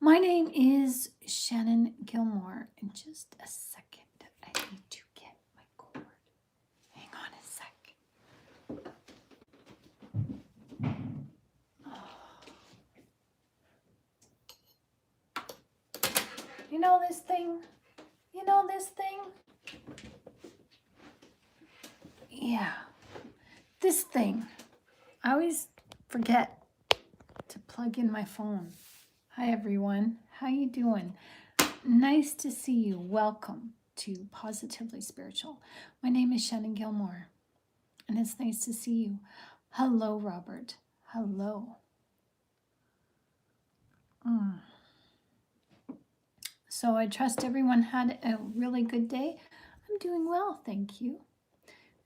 My name is Shannon Gilmore. In just a second, I need to get my cord. Hang on a sec. You know this thing? You know this thing? Yeah, this thing. I always forget to plug in my phone. Hi everyone, how you doing? Nice to see you. Welcome to Positively Spiritual. My name is Shannon Gilmore, and it's nice to see you. Hello, Robert. Hello. So I trust everyone had a really good day. I'm doing well, thank you.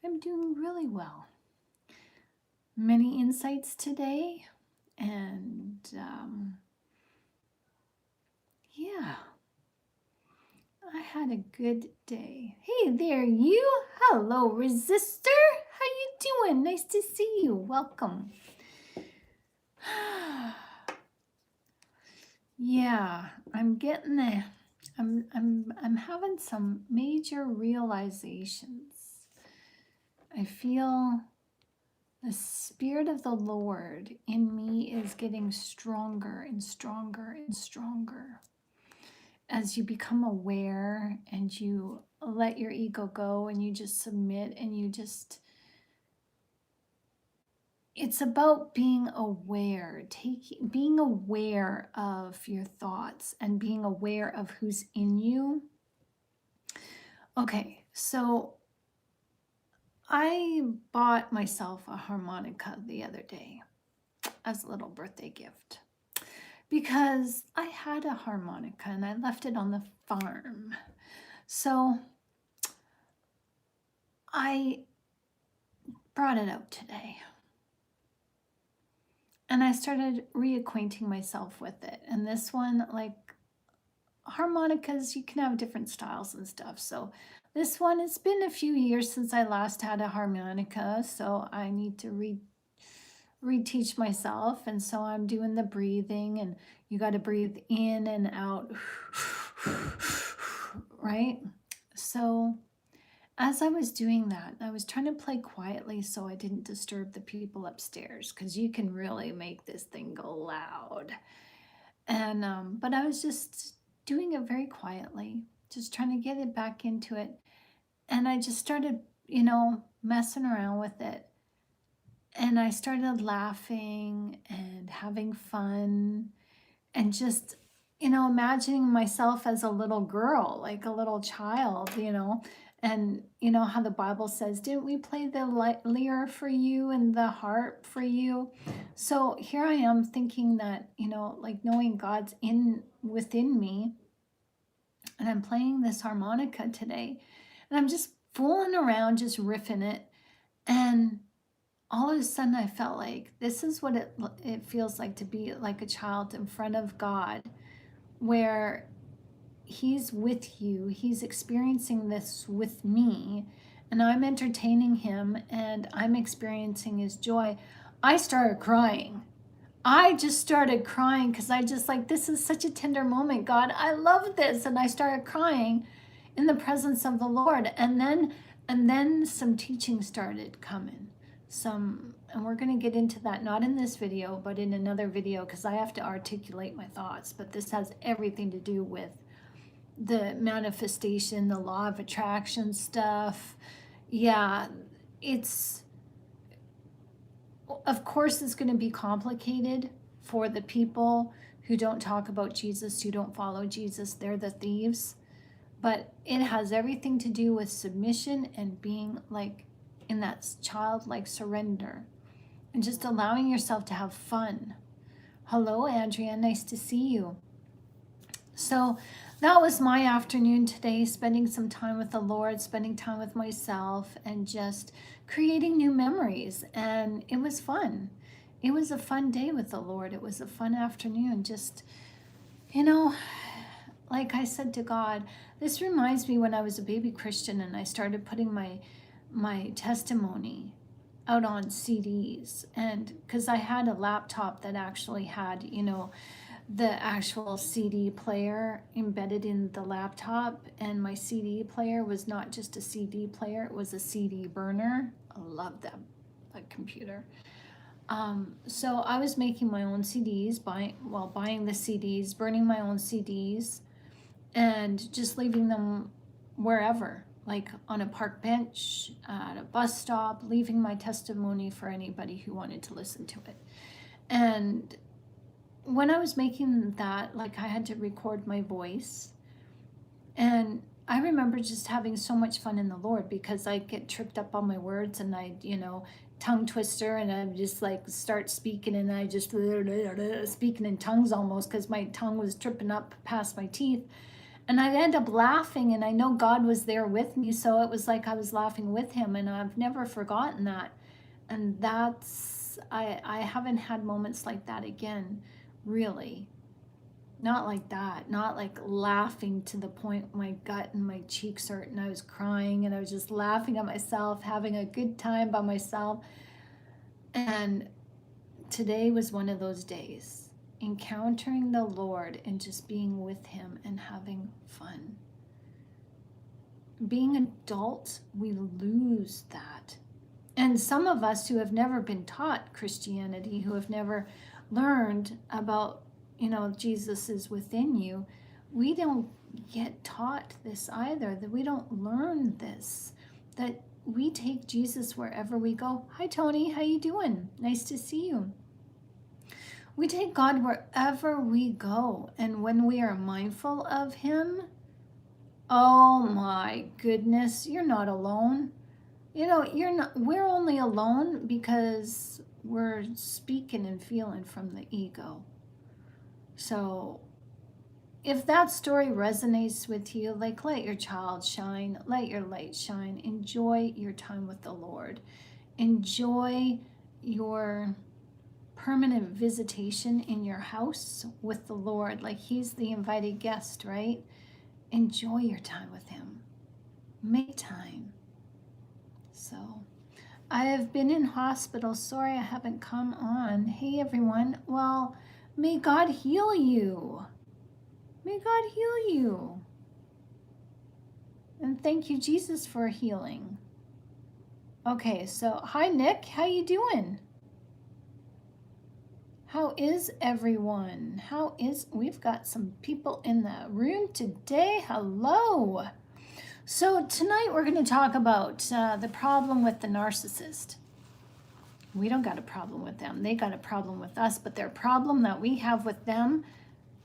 I'm doing really well. Many insights today, and yeah, I had a good day. Hey there, you. Hello, Resistor. How you doing? Nice to see you. Welcome. Yeah, I'm getting there. I'm having some major realizations. I feel the Spirit of the Lord in me is getting stronger and stronger and stronger. As you become aware and you let your ego go and you just submit and you just, it's about being aware, being aware of your thoughts and being aware of who's in you. Okay, so I bought myself a harmonica the other day as a little birthday gift because I had a harmonica and I left it on the farm. So I brought it out today and I started reacquainting myself with it. And this one, like harmonicas, you can have different styles and stuff. So this one, it's been a few years since I last had a harmonica, so I need to reteach myself. And so I'm doing the breathing, and you got to breathe in and out, right? So as I was doing that, I was trying to play quietly so I didn't disturb the people upstairs, because you can really make this thing go loud. And but I was just doing it very quietly, just trying to get it back into it. And I just started, messing around with it. And I started laughing and having fun and just, imagining myself as a little girl, like a little child, and how the Bible says, didn't we play the lyre for you and the harp for you? So here I am thinking that, like knowing God's within me, and I'm playing this harmonica today, and I'm just fooling around, just riffing it. And all of a sudden I felt like this is what it feels like to be like a child in front of God, where he's with you, he's experiencing this with me, and I'm entertaining him and I'm experiencing his joy. I started crying. I just started crying because I just like, this is such a tender moment, God, I love this. And I started crying in the presence of the Lord. And then some teaching started coming. And we're going to get into that, not in this video, but in another video, because I have to articulate my thoughts. But this has everything to do with the manifestation, the law of attraction stuff. Yeah, of course, it's going to be complicated for the people who don't talk about Jesus, who don't follow Jesus. They're the thieves. But it has everything to do with submission and being like in that childlike surrender and just allowing yourself to have fun. Hello, Andrea. Nice to see you. So that was my afternoon today, spending some time with the Lord, spending time with myself, and just creating new memories. And it was fun. It was a fun day with the Lord. It was a fun afternoon. Just, like I said to God, this reminds me when I was a baby Christian and I started putting my testimony out on CDs. And because I had a laptop that actually had, the actual CD player embedded in the laptop, and my CD player was not just a CD player, it was a CD burner. I love that computer. So I was making my own CDs, buying the CDs, burning my own CDs, and just leaving them wherever, like on a park bench, at a bus stop, leaving my testimony for anybody who wanted to listen to it. And when I was making that, like, I had to record my voice. And I remember just having so much fun in the Lord, because I get tripped up on my words, and I, tongue twister, and I just like start speaking, and I just speaking in tongues almost, because my tongue was tripping up past my teeth. And I'd end up laughing, and I know God was there with me, so it was like I was laughing with him, and I've never forgotten that. And I haven't had moments like that again, really. Not like that, not like laughing to the point my gut and my cheeks hurt and I was crying and I was just laughing at myself, having a good time by myself. And today was one of those days, encountering the Lord and just being with him and having fun. Being adults, we lose that. And some of us who have never been taught Christianity, who have never learned about, Jesus is within you, we don't get taught this either, that we don't learn this, that we take Jesus wherever we go. Hi, Tony, how you doing? Nice to see you. We take God wherever we go, and when we are mindful of him, oh my goodness, you're not alone. We're only alone because we're speaking and feeling from the ego. So if that story resonates with you, like, let your child shine, let your light shine, enjoy your time with the Lord, enjoy your permanent visitation in your house with the Lord, like he's the invited guest, right? Enjoy your time with him, make time. So I have been in hospital. Sorry I haven't come on. Hey everyone. Well, may God heal you. May God heal you. And thank you, Jesus, for healing. Okay, so hi Nick, how you doing? How is everyone? We've got some people in the room today. Hello. So tonight we're going to talk about the problem with the narcissist. We don't got a problem with them. They got a problem with us, but their problem that we have with them,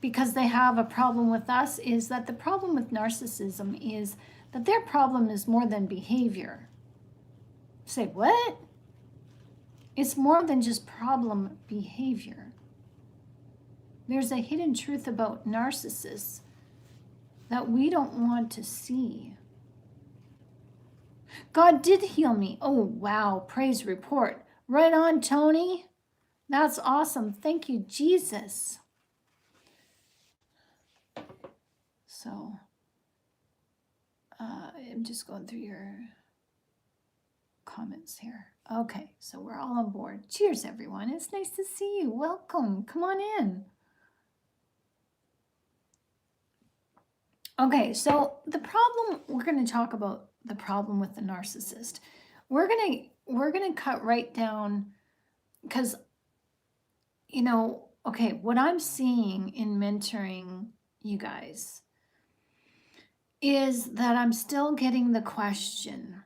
because they have a problem with us, is that the problem with narcissism is that their problem is more than behavior. Say, what? It's more than just problem behavior. There's a hidden truth about narcissists that we don't want to see. God did heal me. Oh, wow. Praise report. Right on, Tony. That's awesome. Thank you, Jesus. So, I'm just going through your comments here. Okay, so we're all on board. Cheers, everyone. It's nice to see you. Welcome. Come on in. Okay, so the problem, we're going to talk about the problem with the narcissist. We're going to cut right down, because, okay, what I'm seeing in mentoring you guys is that I'm still getting the question,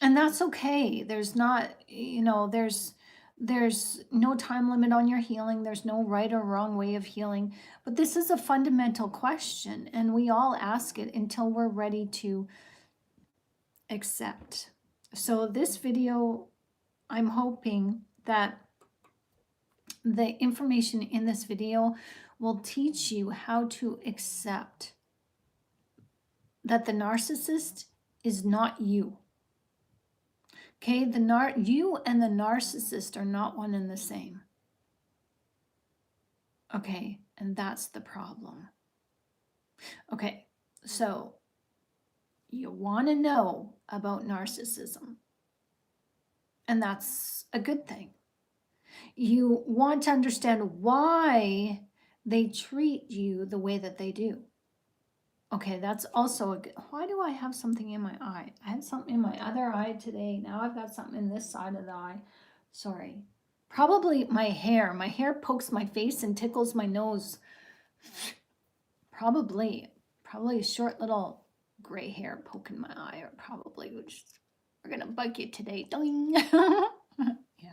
and that's okay. There's not, there's no time limit on your healing. There's no right or wrong way of healing. But this is a fundamental question, and we all ask it until we're ready to accept. So this video, I'm hoping that the information in this video will teach you how to accept that the narcissist is not you. Okay, you and the narcissist are not one and the same. Okay, and that's the problem. Okay, so you want to know about narcissism, and that's a good thing. You want to understand why they treat you the way that they do. Okay, that's also a good. Why do I have something in my eye? I had something in my other eye today. Now I've got something in this side of the eye. Sorry. Probably my hair. My hair pokes my face and tickles my nose. Probably a short little gray hair poking my eye, or probably we're gonna bug you today. Doing. Yeah,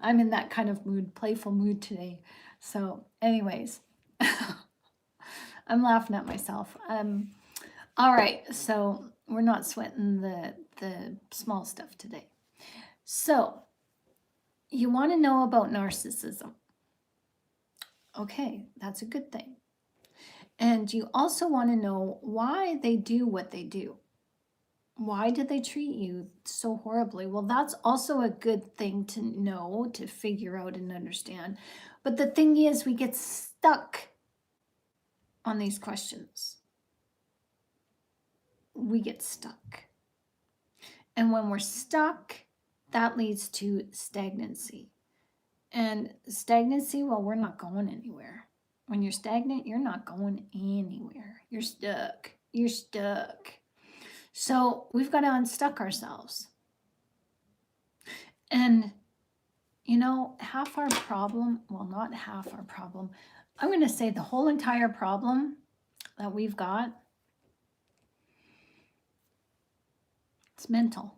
I'm in that kind of mood, playful mood today. So, anyways, I'm laughing at myself. All right, so we're not sweating the small stuff today. So, you want to know about narcissism. Okay, that's a good thing. And you also want to know why they do what they do. Why do they treat you so horribly? Well, that's also a good thing to know, to figure out and understand. But the thing is, we get stuck on these questions. We get stuck. And when we're stuck, that leads to stagnancy. And stagnancy, well, we're not going anywhere. When you're stagnant, you're not going anywhere. You're stuck. You're stuck. So we've got to unstuck ourselves. And, you know, half our problem, well, not half our problem, I'm going to say the whole entire problem that we've got, it's mental.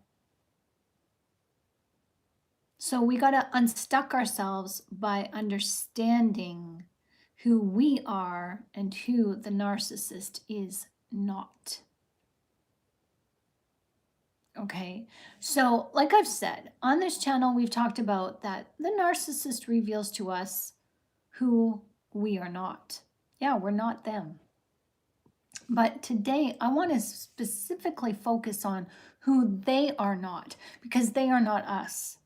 So we got to unstuck ourselves by understanding who we are and who the narcissist is not. Okay, so like I've said, on this channel, we've talked about that the narcissist reveals to us who we are not. Yeah, we're not them. But today, I want to specifically focus on who they are not, because they are not us.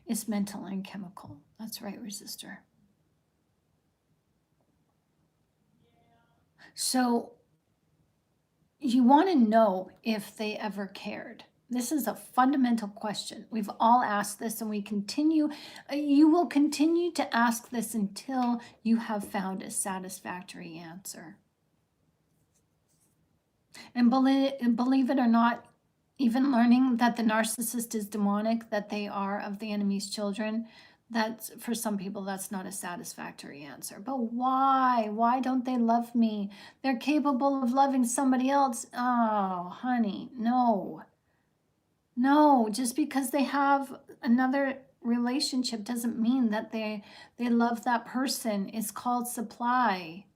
It's mental and chemical. That's right, resistor. So you want to know if they ever cared. This is a fundamental question. We've all asked this, and you will continue to ask this until you have found a satisfactory answer. And believe it or not, even learning that the narcissist is demonic, that they are of the enemy's children, that's, for some people, that's not a satisfactory answer. But why? Why don't they love me? They're capable of loving somebody else. Oh, honey, no. No, just because they have another relationship doesn't mean that they love that person. It's called supply.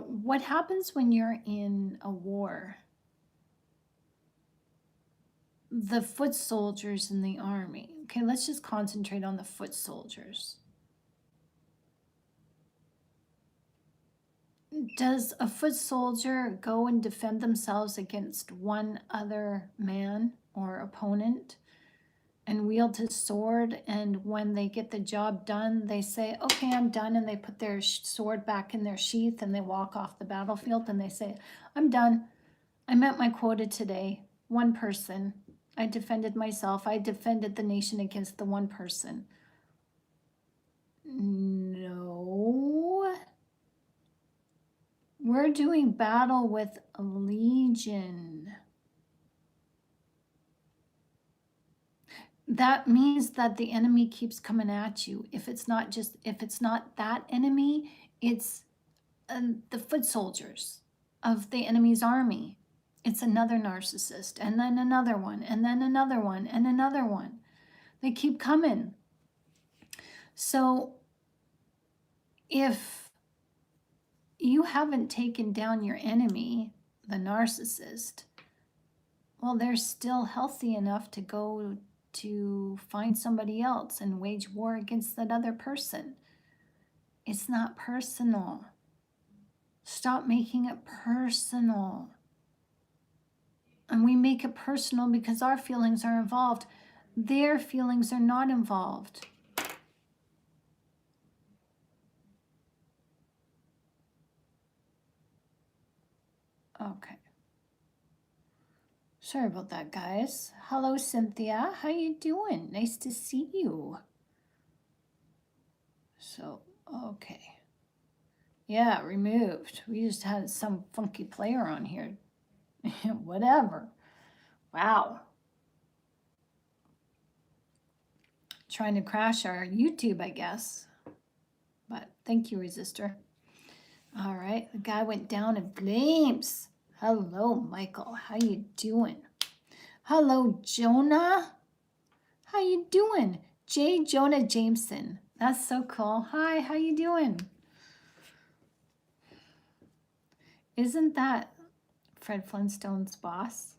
What happens when you're in a war? The foot soldiers in the army. Okay, let's just concentrate on the foot soldiers. Does a foot soldier go and defend themselves against one other man or opponent and wield his sword, and when they get the job done, they say, okay, I'm done, and they put their sword back in their sheath and they walk off the battlefield and they say, I'm done. I met my quota today. One person. I defended myself. I defended the nation against the one person. No. We're doing battle with a legion. That means that the enemy keeps coming at you. If it's not that enemy, it's the foot soldiers of the enemy's army. It's another narcissist, and then another one, and then another one, and another one. They keep coming. So if you haven't taken down your enemy, the narcissist, well, they're still healthy enough to go to find somebody else and wage war against that other person. It's not personal. Stop making it personal. And we make it personal because our feelings are involved. Their feelings are not involved. Okay. Sorry about that, guys. Hello, Cynthia. How you doing? Nice to see you. So, okay. Yeah, removed. We just had some funky player on here. Whatever. Wow. Trying to crash our YouTube, I guess. But thank you, Resistor. All right, the guy went down in flames. Hello, Michael. How you doing? Hello, Jonah. How you doing? J. Jonah Jameson. That's so cool. Hi, how you doing? Isn't that Fred Flintstone's boss?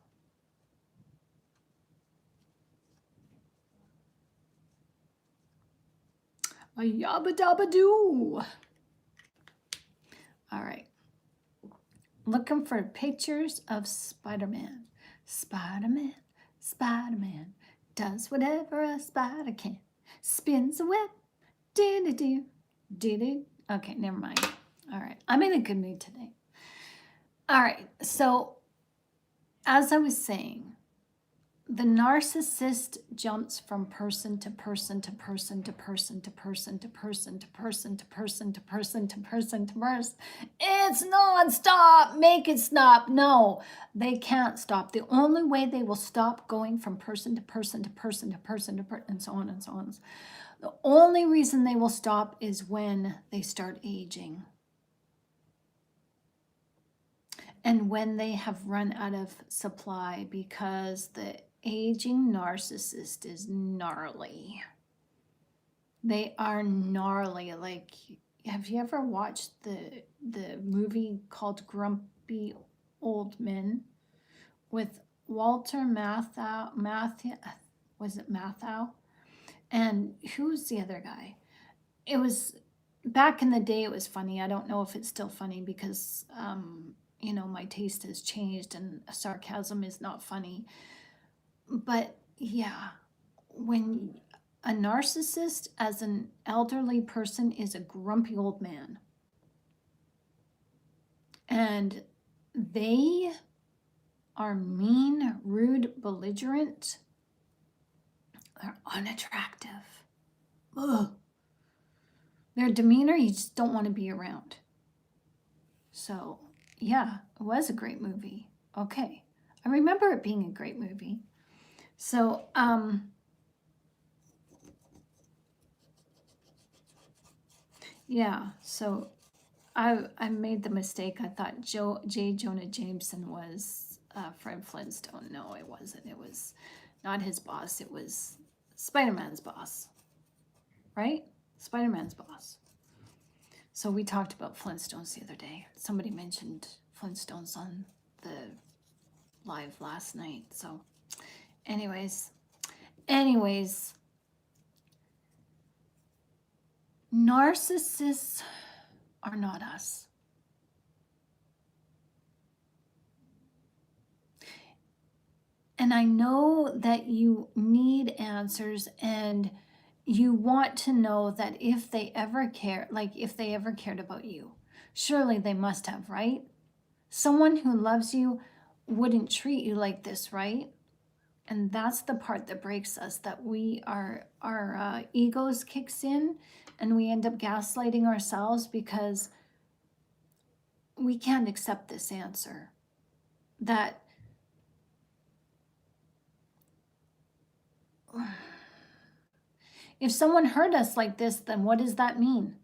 A yabba dabba doo. All right. Looking for pictures of Spider-Man. Spider-Man, Spider-Man does whatever a spider can. Spins a web. Do-do-do. Do-do. Okay, never mind. All right. I'm in a good mood today. All right. So, as I was saying, the narcissist jumps from person to person to person to person to person to person to person to person to person to person to person. It's nonstop. Make it stop. No, they can't stop. The only way they will stop going from person to person to person to person to person and so on and so on. The only reason they will stop is when they start aging. And when they have run out of supply, because the aging narcissist is gnarly. They are gnarly. Like, have you ever watched the movie called Grumpy Old Men with Walter Matthau? Was it Matthau? And who's the other guy? It was back in the day. It was funny. I don't know if it's still funny because you know, my taste has changed and sarcasm is not funny. But yeah, when a narcissist as an elderly person is a grumpy old man, and they are mean, rude, belligerent, they're unattractive. Ugh. Their demeanor, you just don't want to be around. So yeah, it was a great movie. Okay. I remember it being a great movie. So, yeah, so I made the mistake. I thought J. Jonah Jameson was Fred Flintstone. No, it wasn't. It was not his boss. It was Spider-Man's boss, right? Spider-Man's boss. So we talked about Flintstones the other day. Somebody mentioned Flintstones on the live last night. So anyways, narcissists are not us. And I know that you need answers and you want to know that if they ever care, like if they ever cared about you, surely they must have, right? Someone who loves you wouldn't treat you like this, right? And that's the part that breaks us, that our egos kicks in and we end up gaslighting ourselves because we can't accept this answer. That if someone hurt us like this, then what does that mean?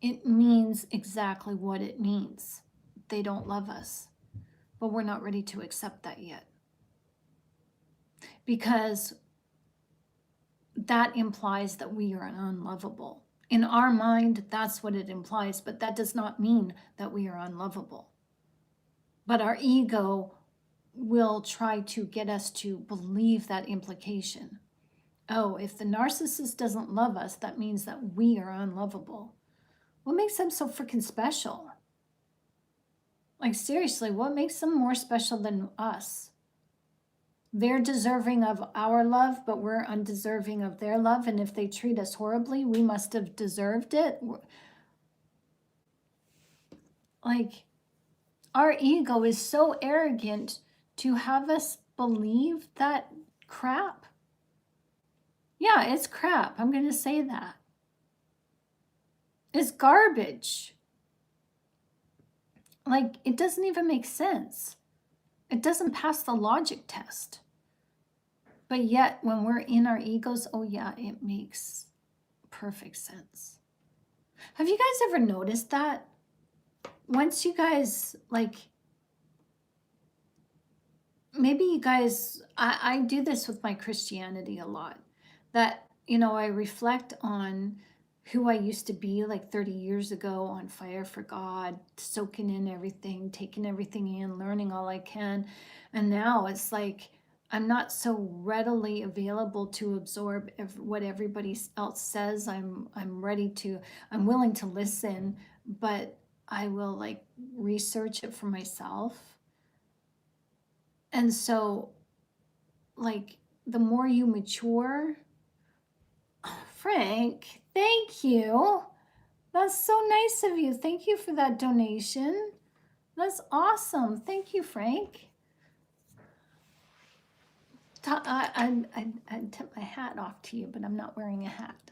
It means exactly what it means. They don't love us, but we're not ready to accept that yet. Because that implies that we are unlovable. In our mind, that's what it implies, but that does not mean that we are unlovable. But our ego will try to get us to believe that implication. Oh, if the narcissist doesn't love us, that means that we are unlovable. What makes them so freaking special? Like, seriously, what makes them more special than us? They're deserving of our love, but we're undeserving of their love. And if they treat us horribly, we must have deserved it. Like, our ego is so arrogant to have us believe that crap. Yeah, it's crap. I'm going to say that. It's garbage. Like, it doesn't even make sense. It doesn't pass the logic test. But yet, when we're in our egos, oh yeah, it makes perfect sense. Have you guys ever noticed that? Once you guys, like, maybe you guys, I do this with my Christianity a lot, that, I reflect on who I used to be like 30 years ago, on fire for God, soaking in everything, taking everything in, learning all I can. And now it's like, I'm not so readily available to absorb what everybody else says. I'm willing to listen, but I will like research it for myself. And so, like, the more you mature, Frank, thank you. That's so nice of you. Thank you for that donation. That's awesome. Thank you, Frank. I'd tip my hat off to you, but I'm not wearing a hat.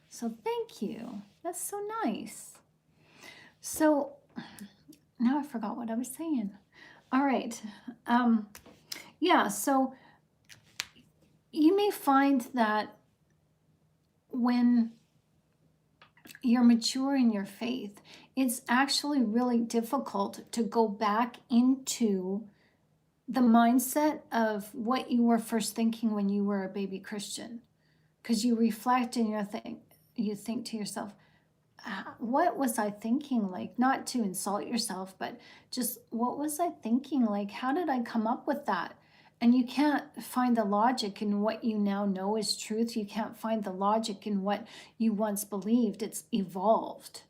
So thank you. That's so nice. So now I forgot what I was saying. All right. Yeah, so you may find that when you're mature in your faith, it's actually really difficult to go back into the mindset of what you were first thinking when you were a baby Christian. Because you reflect and you think to yourself, what was I thinking? Like, not to insult yourself, but just what was I thinking? Like, how did I come up with that? And you can't find the logic in what you now know is truth. You can't find the logic in what you once believed. It's evolved.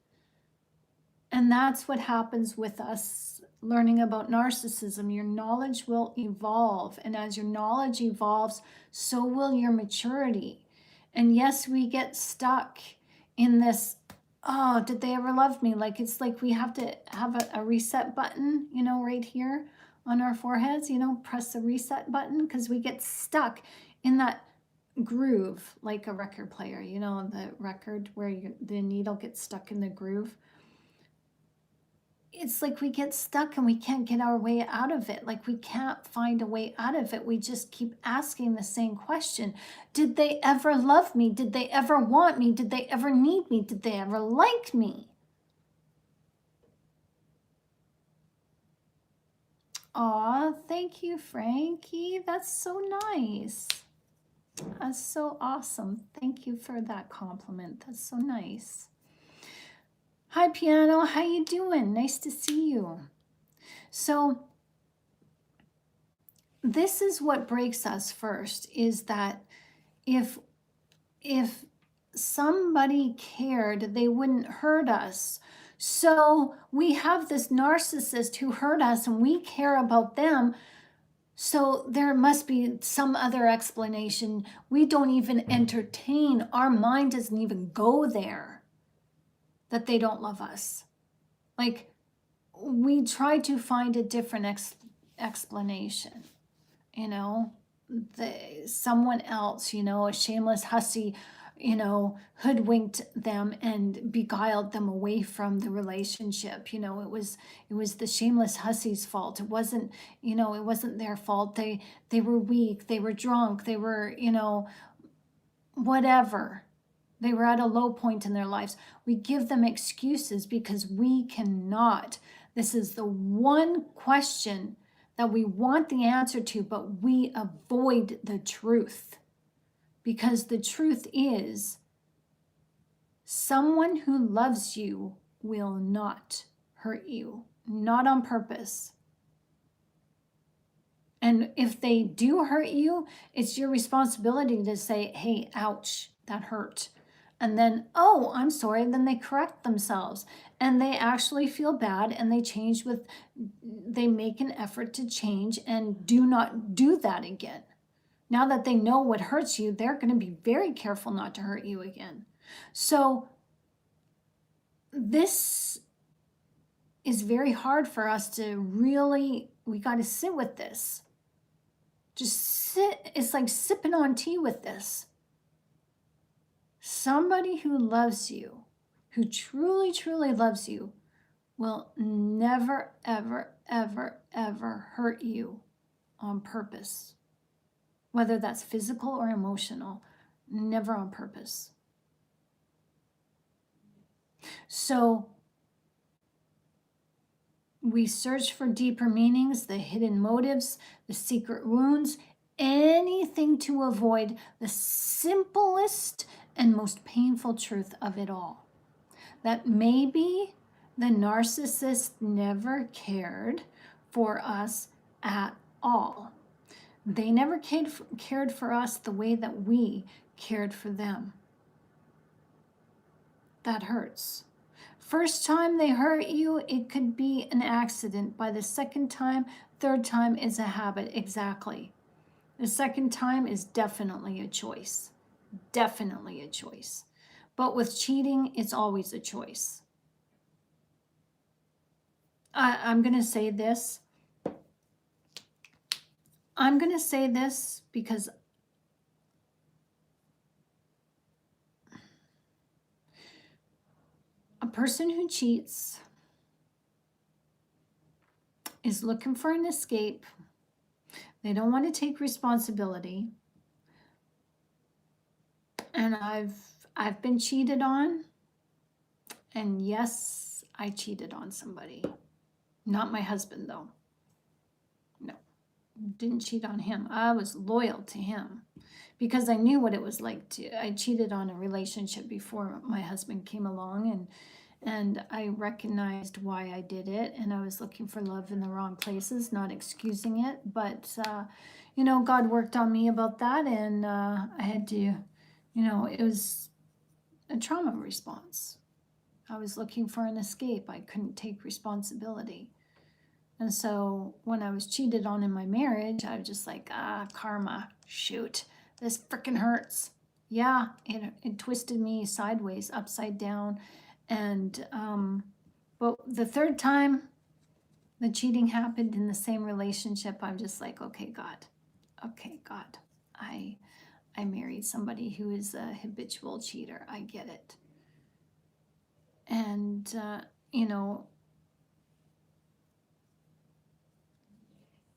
And that's what happens with us learning about narcissism. Your knowledge will evolve. And as your knowledge evolves, so will your maturity. And yes, we get stuck in this, oh, did they ever love me? Like, it's like we have to have a reset button, right here on our foreheads, press the reset button, because we get stuck in that groove, like a record player, the record where the needle gets stuck in the groove. It's like we get stuck and we can't get our way out of it. Like, we can't find a way out of it. We just keep asking the same question. Did they ever love me? Did they ever want me? Did they ever need me? Did they ever like me? Aw, thank you, Frankie. That's so nice. That's so awesome. Thank you for that compliment. That's so nice. Hi, Piano. How you doing? Nice to see you. So this is what breaks us first, is that if somebody cared, they wouldn't hurt us. So we have this narcissist who hurt us and we care about them. So there must be some other explanation. We don't even entertain. Our mind doesn't even go there, that they don't love us. Like, we try to find a different explanation, someone else, a shameless hussy, hoodwinked them and beguiled them away from the relationship. It was the shameless hussy's fault. It wasn't their fault. They were weak, they were drunk, they were, whatever. They were at a low point in their lives. We give them excuses because we cannot. This is the one question that we want the answer to, but we avoid the truth. Because the truth is, someone who loves you will not hurt you, not on purpose. And if they do hurt you, it's your responsibility to say, hey, ouch, that hurt. And then, oh, I'm sorry. Then they correct themselves and they actually feel bad and they make an effort to change and do not do that again. Now that they know what hurts you, they're going to be very careful not to hurt you again. So this is very hard for us to really, we got to sit with this Just sit, it's like sipping on tea with this. Somebody who loves you, who truly, truly loves you, will never, ever, ever, ever hurt you on purpose. Whether that's physical or emotional, never on purpose. So we search for deeper meanings, the hidden motives, the secret wounds, anything to avoid the simplest and most painful truth of it all. That maybe the narcissist never cared for us at all. They never cared for us the way that we cared for them. That hurts. First time they hurt you, it could be an accident. By the second time, third time is a habit. Exactly. The second time is definitely a choice. Definitely a choice. But with cheating, it's always a choice. I'm going to say this. I'm going to say this because a person who cheats is looking for an escape. They don't want to take responsibility. And I've been cheated on. And yes, I cheated on somebody. Not my husband, though. No, didn't cheat on him. I was loyal to him because I knew what it was like to. I cheated on a relationship before my husband came along, and I recognized why I did it, and I was looking for love in the wrong places, not excusing it. But God worked on me about that, and I had to, it was a trauma response. I was looking for an escape. I couldn't take responsibility. And so when I was cheated on in my marriage, I was just like, karma, shoot, this freaking hurts. Yeah, it twisted me sideways, upside down. And, but the third time the cheating happened in the same relationship, I'm just like, okay, God, I married somebody who is a habitual cheater. I get it. And,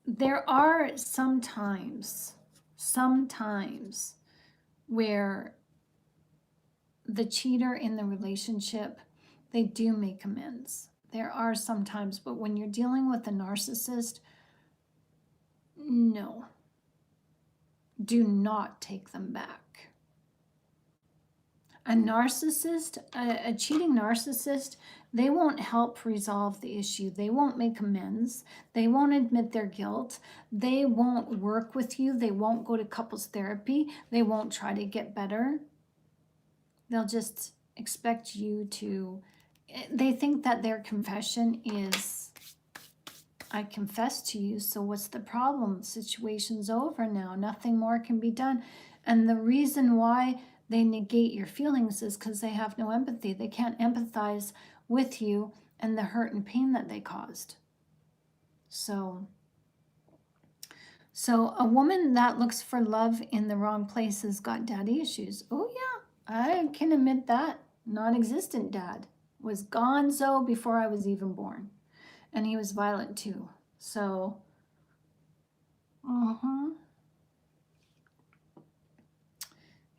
there are sometimes where the cheater in the relationship, they do make amends. There are some times, but when you're dealing with a narcissist, no, do not take them back. A narcissist, a cheating narcissist, they won't help resolve the issue. They won't make amends. They won't admit their guilt. They won't work with you. They won't go to couples therapy. They won't try to get better. They'll just expect you to, they think that their confession is, I confess to you, so what's the problem? Situation's over now. Nothing more can be done. And the reason why they negate your feelings is because they have no empathy. They can't empathize with you and the hurt and pain that they caused. So a woman that looks for love in the wrong place has got daddy issues. Oh yeah, I can admit that. Non-existent dad was gonzo before I was even born. And he was violent too. So,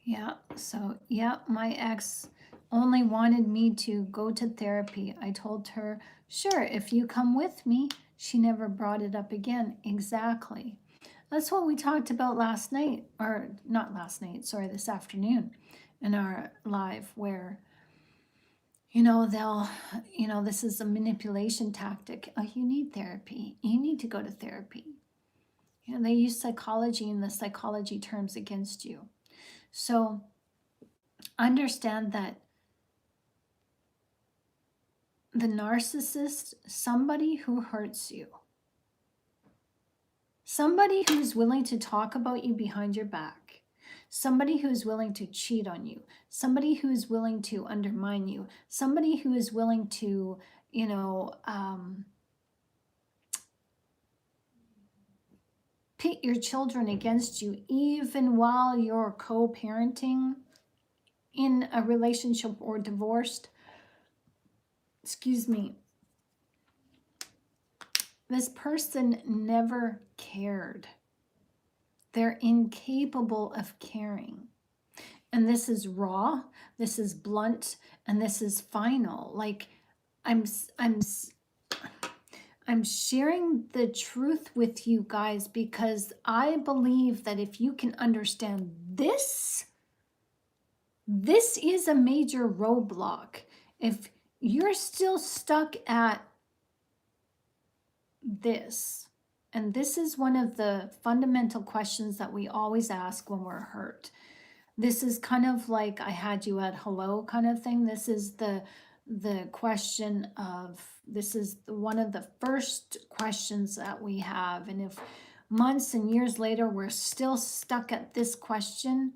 yeah, so yeah, my ex only wanted me to go to therapy. I told her, sure, if you come with me. She never brought it up again. Exactly. That's what we talked about last night, or not last night, sorry, this afternoon in our live, where, they'll, this is a manipulation tactic. Oh, you need therapy. You need to go to therapy. They use psychology and the psychology terms against you. So understand that the narcissist, somebody who hurts you, somebody who's willing to talk about you behind your back, somebody who's willing to cheat on you, somebody who's willing to undermine you, somebody who is willing to, pit your children against you, even while you're co-parenting in a relationship or divorced. Excuse me. This person never cared. They're incapable of caring. And this is raw, this is blunt, and this is final. Like, I'm sharing the truth with you guys because I believe that if you can understand this, this is a major roadblock. If you're still stuck at this, and this is one of the fundamental questions that we always ask when we're hurt. This is kind of like I had you at hello kind of thing. This is the question of, this is one of the first questions that we have. And if months and years later we're still stuck at this question,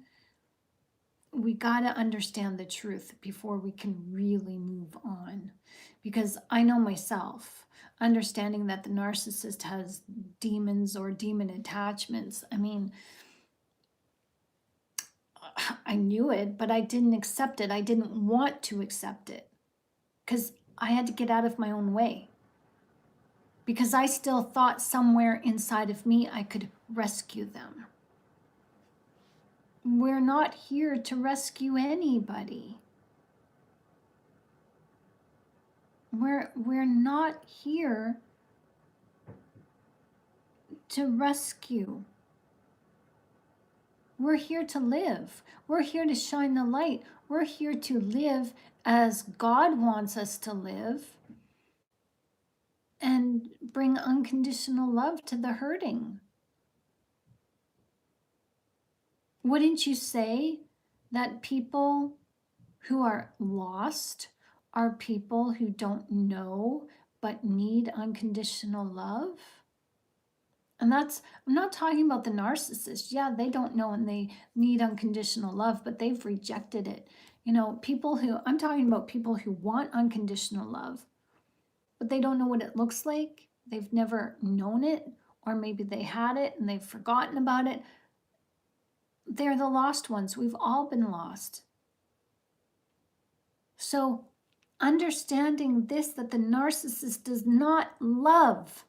we got to understand the truth before we can really move on. Because I know myself, understanding that the narcissist has demons or demon attachments. I mean, I knew it, but I didn't accept it. I didn't want to accept it because I had to get out of my own way. Because I still thought somewhere inside of me I could rescue them. We're not here to rescue anybody. We're not here to rescue. We're here to live. We're here to shine the light. We're here to live as God wants us to live and bring unconditional love to the hurting. Wouldn't you say that people who are lost are people who don't know but need unconditional love? And that's, I'm not talking about the narcissist. Yeah, they don't know and they need unconditional love, but they've rejected it. You know, people who, I'm talking about people who want unconditional love, but they don't know what it looks like. They've never known it, or maybe they had it and they've forgotten about it. They're the lost ones. We've all been lost. So understanding this, that the narcissist does not love.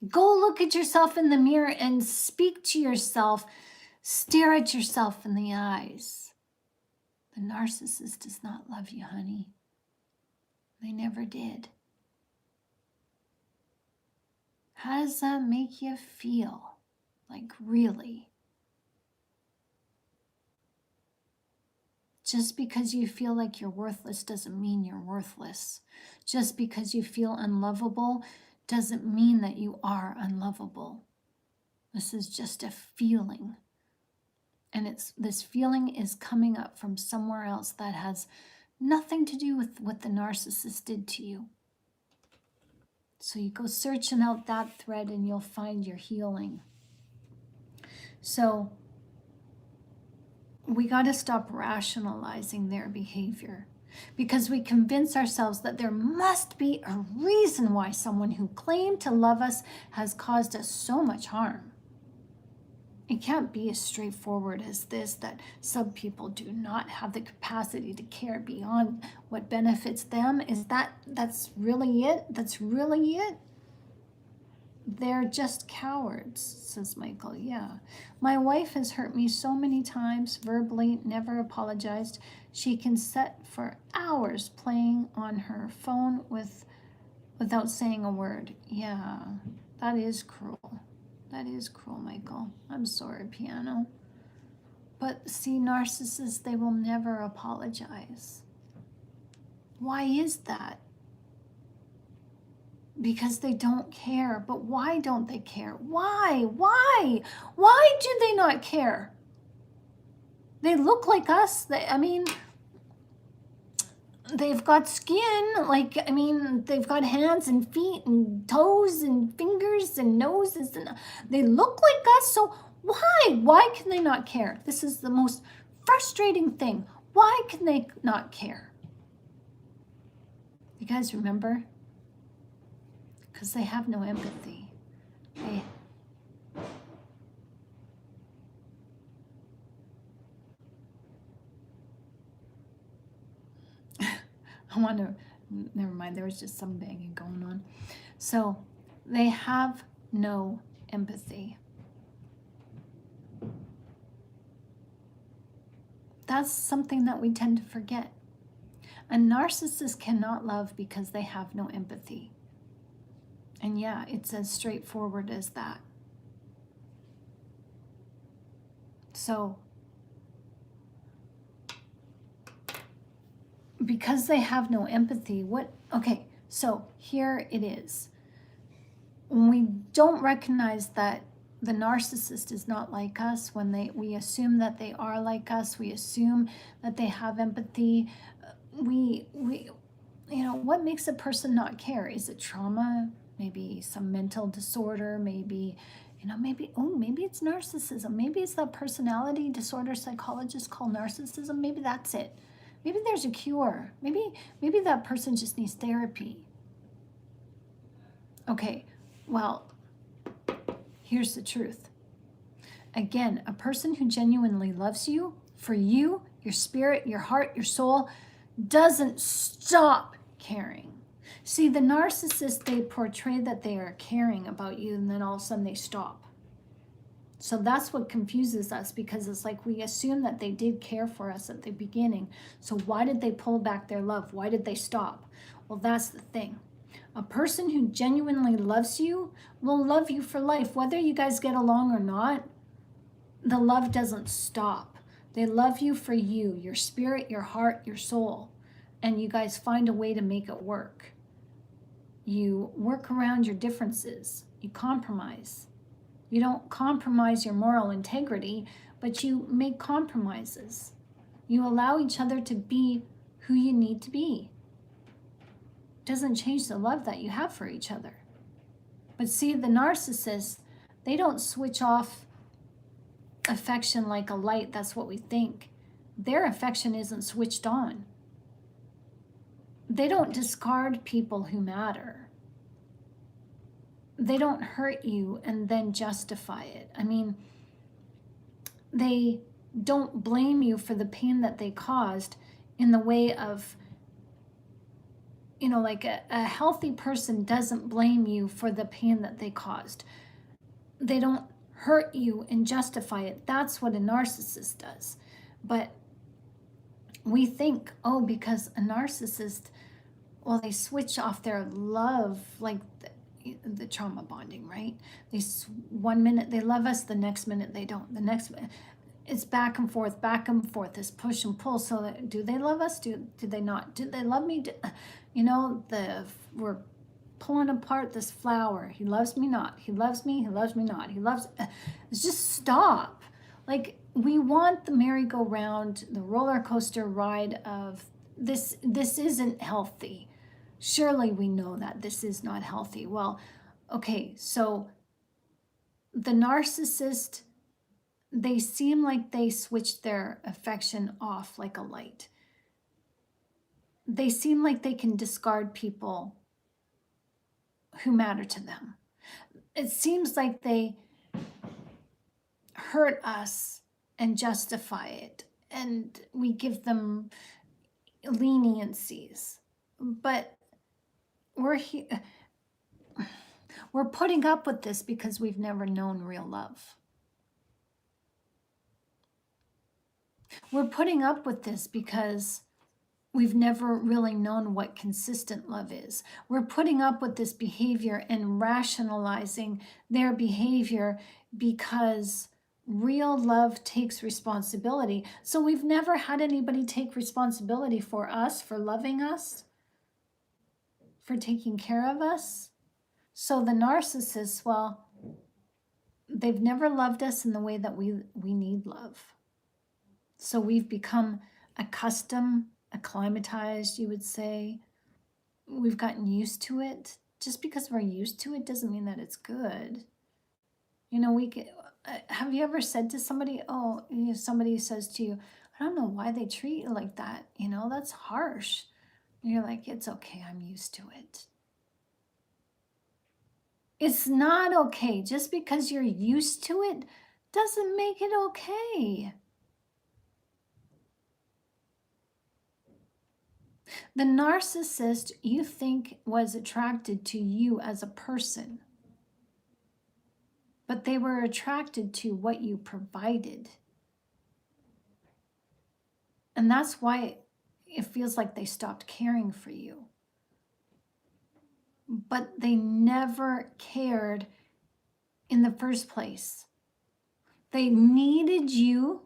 Go look at yourself in the mirror and speak to yourself. Stare at yourself in the eyes. The narcissist does not love you, honey. They never did. How does that make you feel? Like, really? Just because you feel like you're worthless doesn't mean you're worthless. Just because you feel unlovable doesn't mean that you are unlovable. This is just a feeling. And this feeling is coming up from somewhere else that has nothing to do with what the narcissist did to you. So you go searching out that thread and you'll find your healing. So we got to stop rationalizing their behavior, because we convince ourselves that there must be a reason why someone who claimed to love us has caused us so much harm. It can't be as straightforward as this, that some people do not have the capacity to care beyond what benefits them. That's really it? That's really it? They're just cowards, says Michael. Yeah. My wife has hurt me so many times, verbally, never apologized. She can sit for hours playing on her phone without saying a word. Yeah, that is cruel. That is cruel, Michael. I'm sorry, piano. But see, narcissists, they will never apologize. Why is that? Because they don't care. But why don't they care? Why? Why do they not care? They look like us. They've got skin. They've got hands and feet and toes and fingers and noses. And they look like us. So why? Why can they not care? This is the most frustrating thing. Why can they not care? You guys remember? Because they have no empathy. They, I want to, never mind, there was just some banging going on. So they have no empathy. That's something that we tend to forget. A narcissist cannot love because they have no empathy. And yeah, it's as straightforward as that. So, because they have no empathy, okay, so here it is. When we don't recognize that the narcissist is not like us, when we assume that they are like us, we assume that they have empathy, we what makes a person not care? Is it trauma? Maybe some mental disorder, maybe maybe it's narcissism. Maybe it's that personality disorder psychologists call narcissism. Maybe that's it. Maybe there's a cure. Maybe that person just needs therapy. Okay, well, here's the truth. Again, a person who genuinely loves you, for you, your spirit, your heart, your soul, doesn't stop caring. See, the narcissists, they portray that they are caring about you, and then all of a sudden they stop. So that's what confuses us, because it's like we assume that they did care for us at the beginning. So why did they pull back their love? Why did they stop? Well, that's the thing. A person who genuinely loves you will love you for life. Whether you guys get along or not, the love doesn't stop. They love you for you, your spirit, your heart, your soul. And you guys find a way to make it work. You work around your differences. You compromise. You don't compromise your moral integrity, but you make compromises. You allow each other to be who you need to be. It doesn't change the love that you have for each other. But see, the narcissists, they don't switch off affection like a light. That's what we think. Their affection isn't switched on. They don't discard people who matter. They don't hurt you and then justify it. I mean, they don't blame you for the pain that they caused in the way of, like a healthy person doesn't blame you for the pain that they caused. They don't hurt you and justify it. That's what a narcissist does. But we think, because a narcissist, well, they switch off their love, like the trauma bonding, right? One minute they love us, the next minute they don't. The next minute, it's back and forth, this push and pull. So do they love us? Do they not? Do they love me? We're pulling apart this flower. He loves me not. He loves me. He loves me not. It's just stop. Like, we want the merry-go-round, the roller coaster ride of this. This isn't healthy. Surely we know that this is not healthy. Well, okay, so the narcissist, they seem like they switch their affection off like a light. They seem like they can discard people who matter to them. It seems like they hurt us and justify it, and we give them leniencies. But we're putting up with this because we've never known real love. We're putting up with this because we've never really known what consistent love is. We're putting up with this behavior and rationalizing their behavior because real love takes responsibility. So we've never had anybody take responsibility for us, for loving us, for taking care of us. So the narcissists, well, they've never loved us in the way that we need love. So we've become accustomed, acclimatized, you would say. We've gotten used to it. Just because we're used to it doesn't mean that it's good. Have you ever said to somebody, somebody says to you, I don't know why they treat you like that. That's harsh. And you're like, it's okay, I'm used to it. It's not okay. Just because you're used to it doesn't make it okay. The narcissist you think was attracted to you as a person, but they were attracted to what you provided. And that's why it feels like they stopped caring for you. But they never cared in the first place. They needed you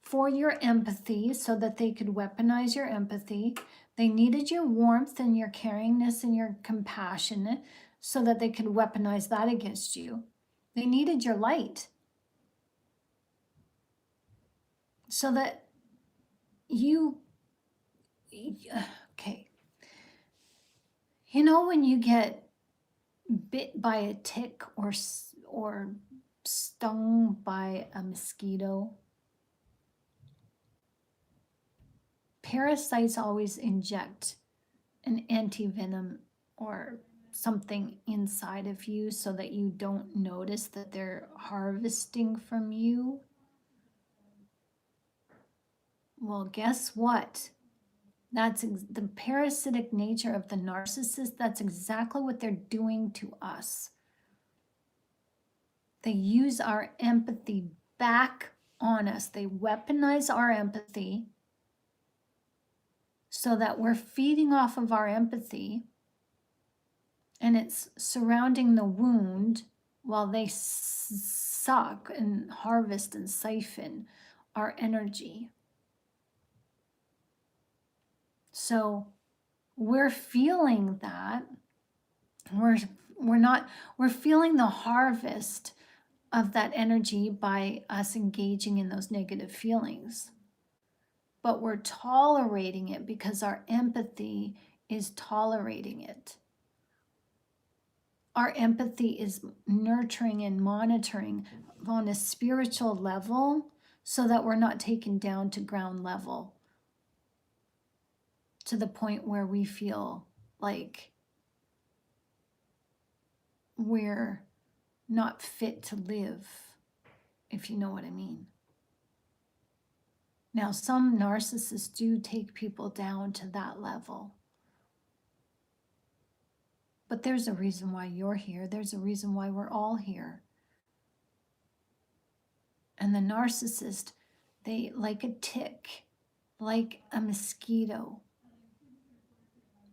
for your empathy so that they could weaponize your empathy. They needed your warmth and your caringness and your compassion so that they could weaponize that against you. They needed your light so that you, okay. You know, when you get bit by a tick or stung by a mosquito, parasites always inject an anti-venom or something inside of you so that you don't notice that they're harvesting from you. Well, guess what? That's the parasitic nature of the narcissist. That's exactly what they're doing to us. They use our empathy back on us. They weaponize our empathy so that we're feeding off of our empathy and it's surrounding the wound while they suck and harvest and siphon our energy. So we're feeling that. We're feeling the harvest of that energy by us engaging in those negative feelings. But we're tolerating it because our empathy is tolerating it. Our empathy is nurturing and monitoring on a spiritual level so that we're not taken down to ground level to the point where we feel like we're not fit to live, if you know what I mean. Now, some narcissists do take people down to that level. But there's a reason why you're here. There's a reason why we're all here. And the narcissist, they, like a tick, like a mosquito,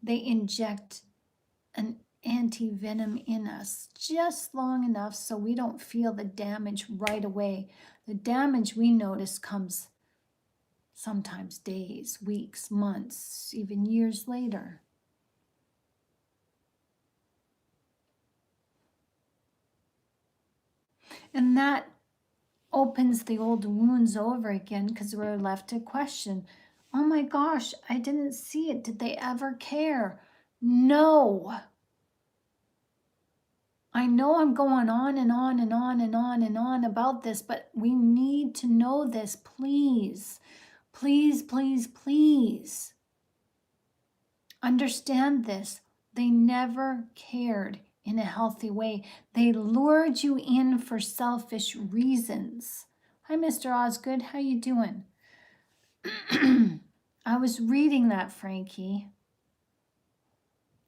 they inject an anti-venom in us just long enough so we don't feel the damage right away. The damage we notice comes sometimes days, weeks, months, even years later. And that opens the old wounds over again because we're left to question, oh my gosh, I didn't see it. Did they ever care? No. I know I'm going on and on and on and on and on about this, but we need to know this, please. Please, please, please. Understand this. They never cared in a healthy way. They lured you in for selfish reasons. Hi, Mr. Osgood. How you doing? I was reading that, Frankie.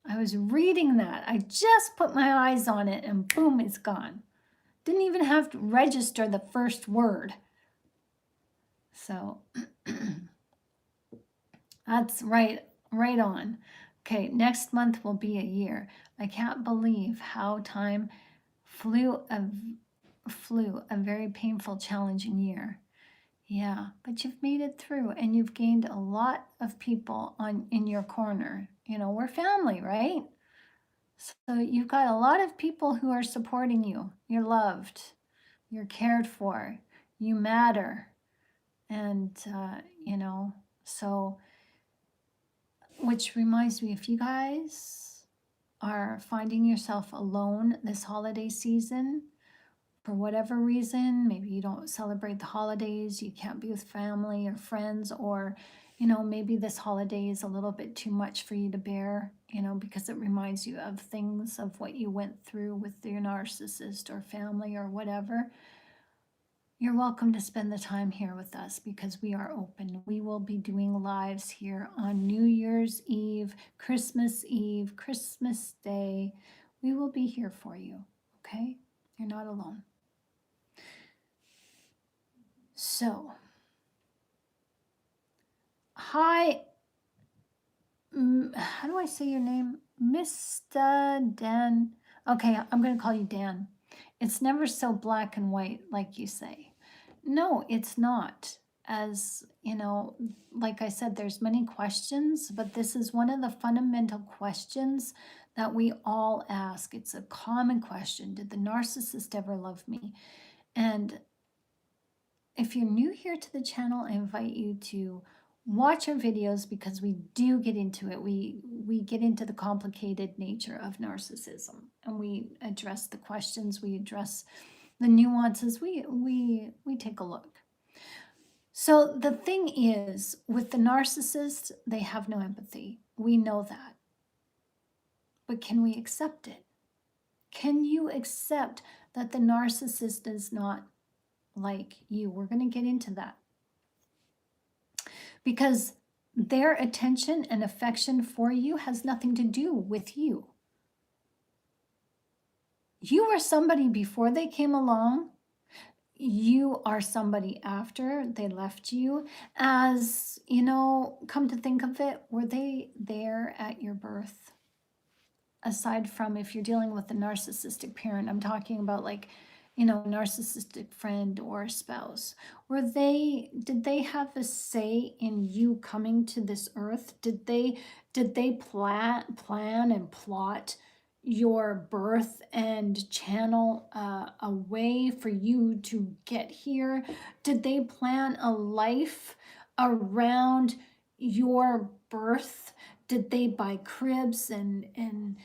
I was reading that. I just put my eyes on it and boom, it's gone. Didn't even have to register the first word. So that's right on. Okay, next month will be a year. I can't believe how time flew, a very painful, challenging year. Yeah, but you've made it through and you've gained a lot of people in your corner. You know, we're family, right? So you've got a lot of people who are supporting you. You're loved, you're cared for, you matter. And, you know, so, which reminds me, if you guys are finding yourself alone this holiday season, for whatever reason, maybe you don't celebrate the holidays, you can't be with family or friends, or maybe this holiday is a little bit too much for you to bear, because it reminds you of things of what you went through with your narcissist or family or whatever. You're welcome to spend the time here with us because we are open. We will be doing lives here on New Year's Eve, Christmas Day. We will be here for you, okay? You're not alone. So, hi, how do I say your name? Mr. Dan. Okay, I'm going to call you Dan. It's never so black and white like you say. No, it's not. As like I said, there's many questions, but this is one of the fundamental questions that we all ask. It's a common question. Did the narcissist ever love me? And if you're new here to the channel, I invite you to watch our videos because we do get into it. We get into the complicated nature of narcissism, and we address the questions, we address the nuances, we take a look. So the thing is, with the narcissist, they have no empathy. We know that. But can we accept it? Can you accept that the narcissist is not like you? We're going to get into that. Because their attention and affection for you has nothing to do with you. You were somebody before they came along. You are somebody after they left you. As come to think of it, were they there at your birth? Aside from if you're dealing with a narcissistic parent, I'm talking about like, narcissistic friend or spouse. Did they have a say in you coming to this earth? Did they plan and plot your birth and channel a way for you to get here? Did they plan a life around your birth? Did they buy cribs and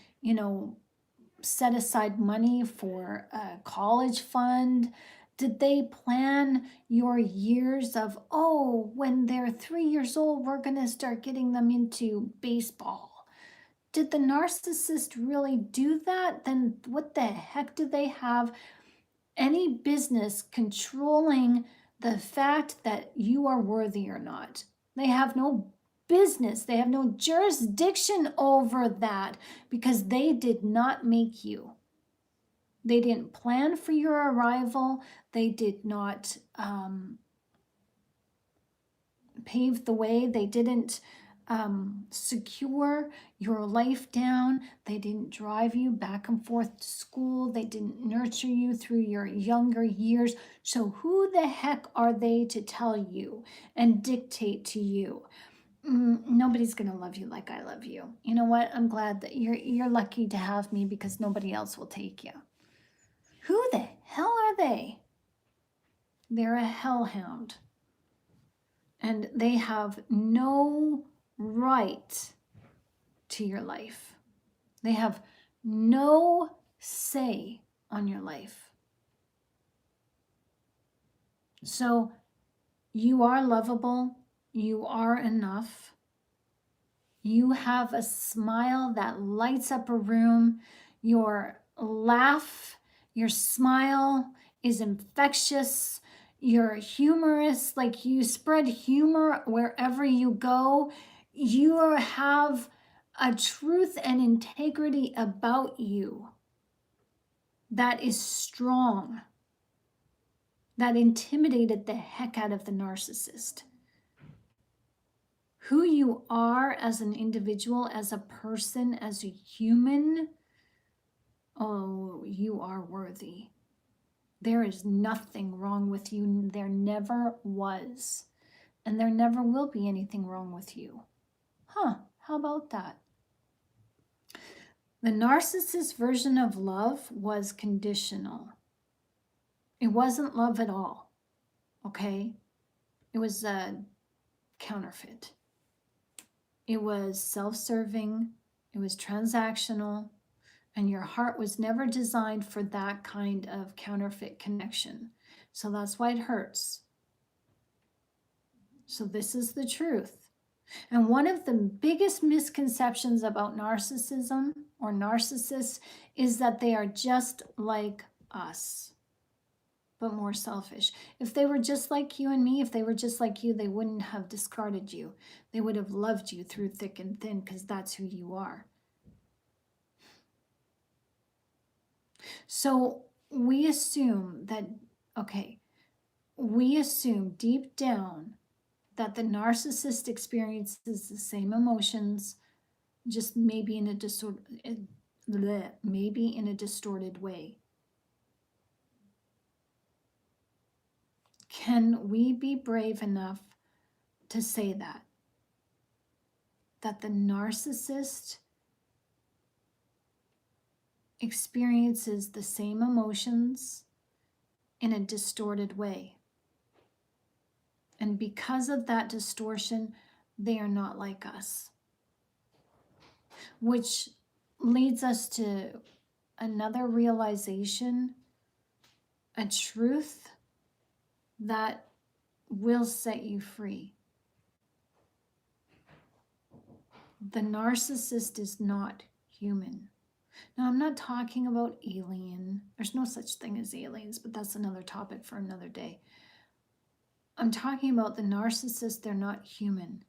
set aside money for a college fund? Did they plan your years of, when they're 3 years old, we're going to start getting them into baseball? Did the narcissist really do that? Then what the heck do they have any business controlling the fact that you are worthy or not? They have no business. They have no jurisdiction over that because they did not make you. They didn't plan for your arrival. They did not pave the way. They didn't secure your life down. They didn't drive you back and forth to school. They didn't nurture you through your younger years. So who the heck are they to tell you and dictate to you? Nobody's gonna love you like I love you. You know what? I'm glad that you're lucky to have me because nobody else will take you. Who the hell are they? They're a hellhound. And they have no right to your life. They have no say on your life. So you are lovable. You are enough. You have a smile that lights up a room. Your laugh, your smile is infectious. You're humorous, like you spread humor wherever you go. You have a truth and integrity about you that is strong, that intimidated the heck out of the narcissist. Who you are as an individual, as a person, as a human, you are worthy. There is nothing wrong with you. There never was. And there never will be anything wrong with you. How about that? The narcissist version of love was conditional. It wasn't love at all, okay? It was a counterfeit. It was self-serving. It was transactional. And your heart was never designed for that kind of counterfeit connection. So that's why it hurts. So this is the truth. And one of the biggest misconceptions about narcissism or narcissists is that they are just like us, but more selfish. If they were just like you and me, if they were just like you, they wouldn't have discarded you. They would have loved you through thick and thin because that's who you are. So we assume that, okay, we assume deep down that the narcissist experiences the same emotions, just maybe in a maybe in a distorted way. Can we be brave enough to say that the narcissist experiences the same emotions in a distorted way? And because of that distortion, they are not like us. Which leads us to another realization, a truth that will set you free. The narcissist is not human. Now, I'm not talking about alien. There's no such thing as aliens, but that's another topic for another day. I'm talking about the narcissist. They're not human.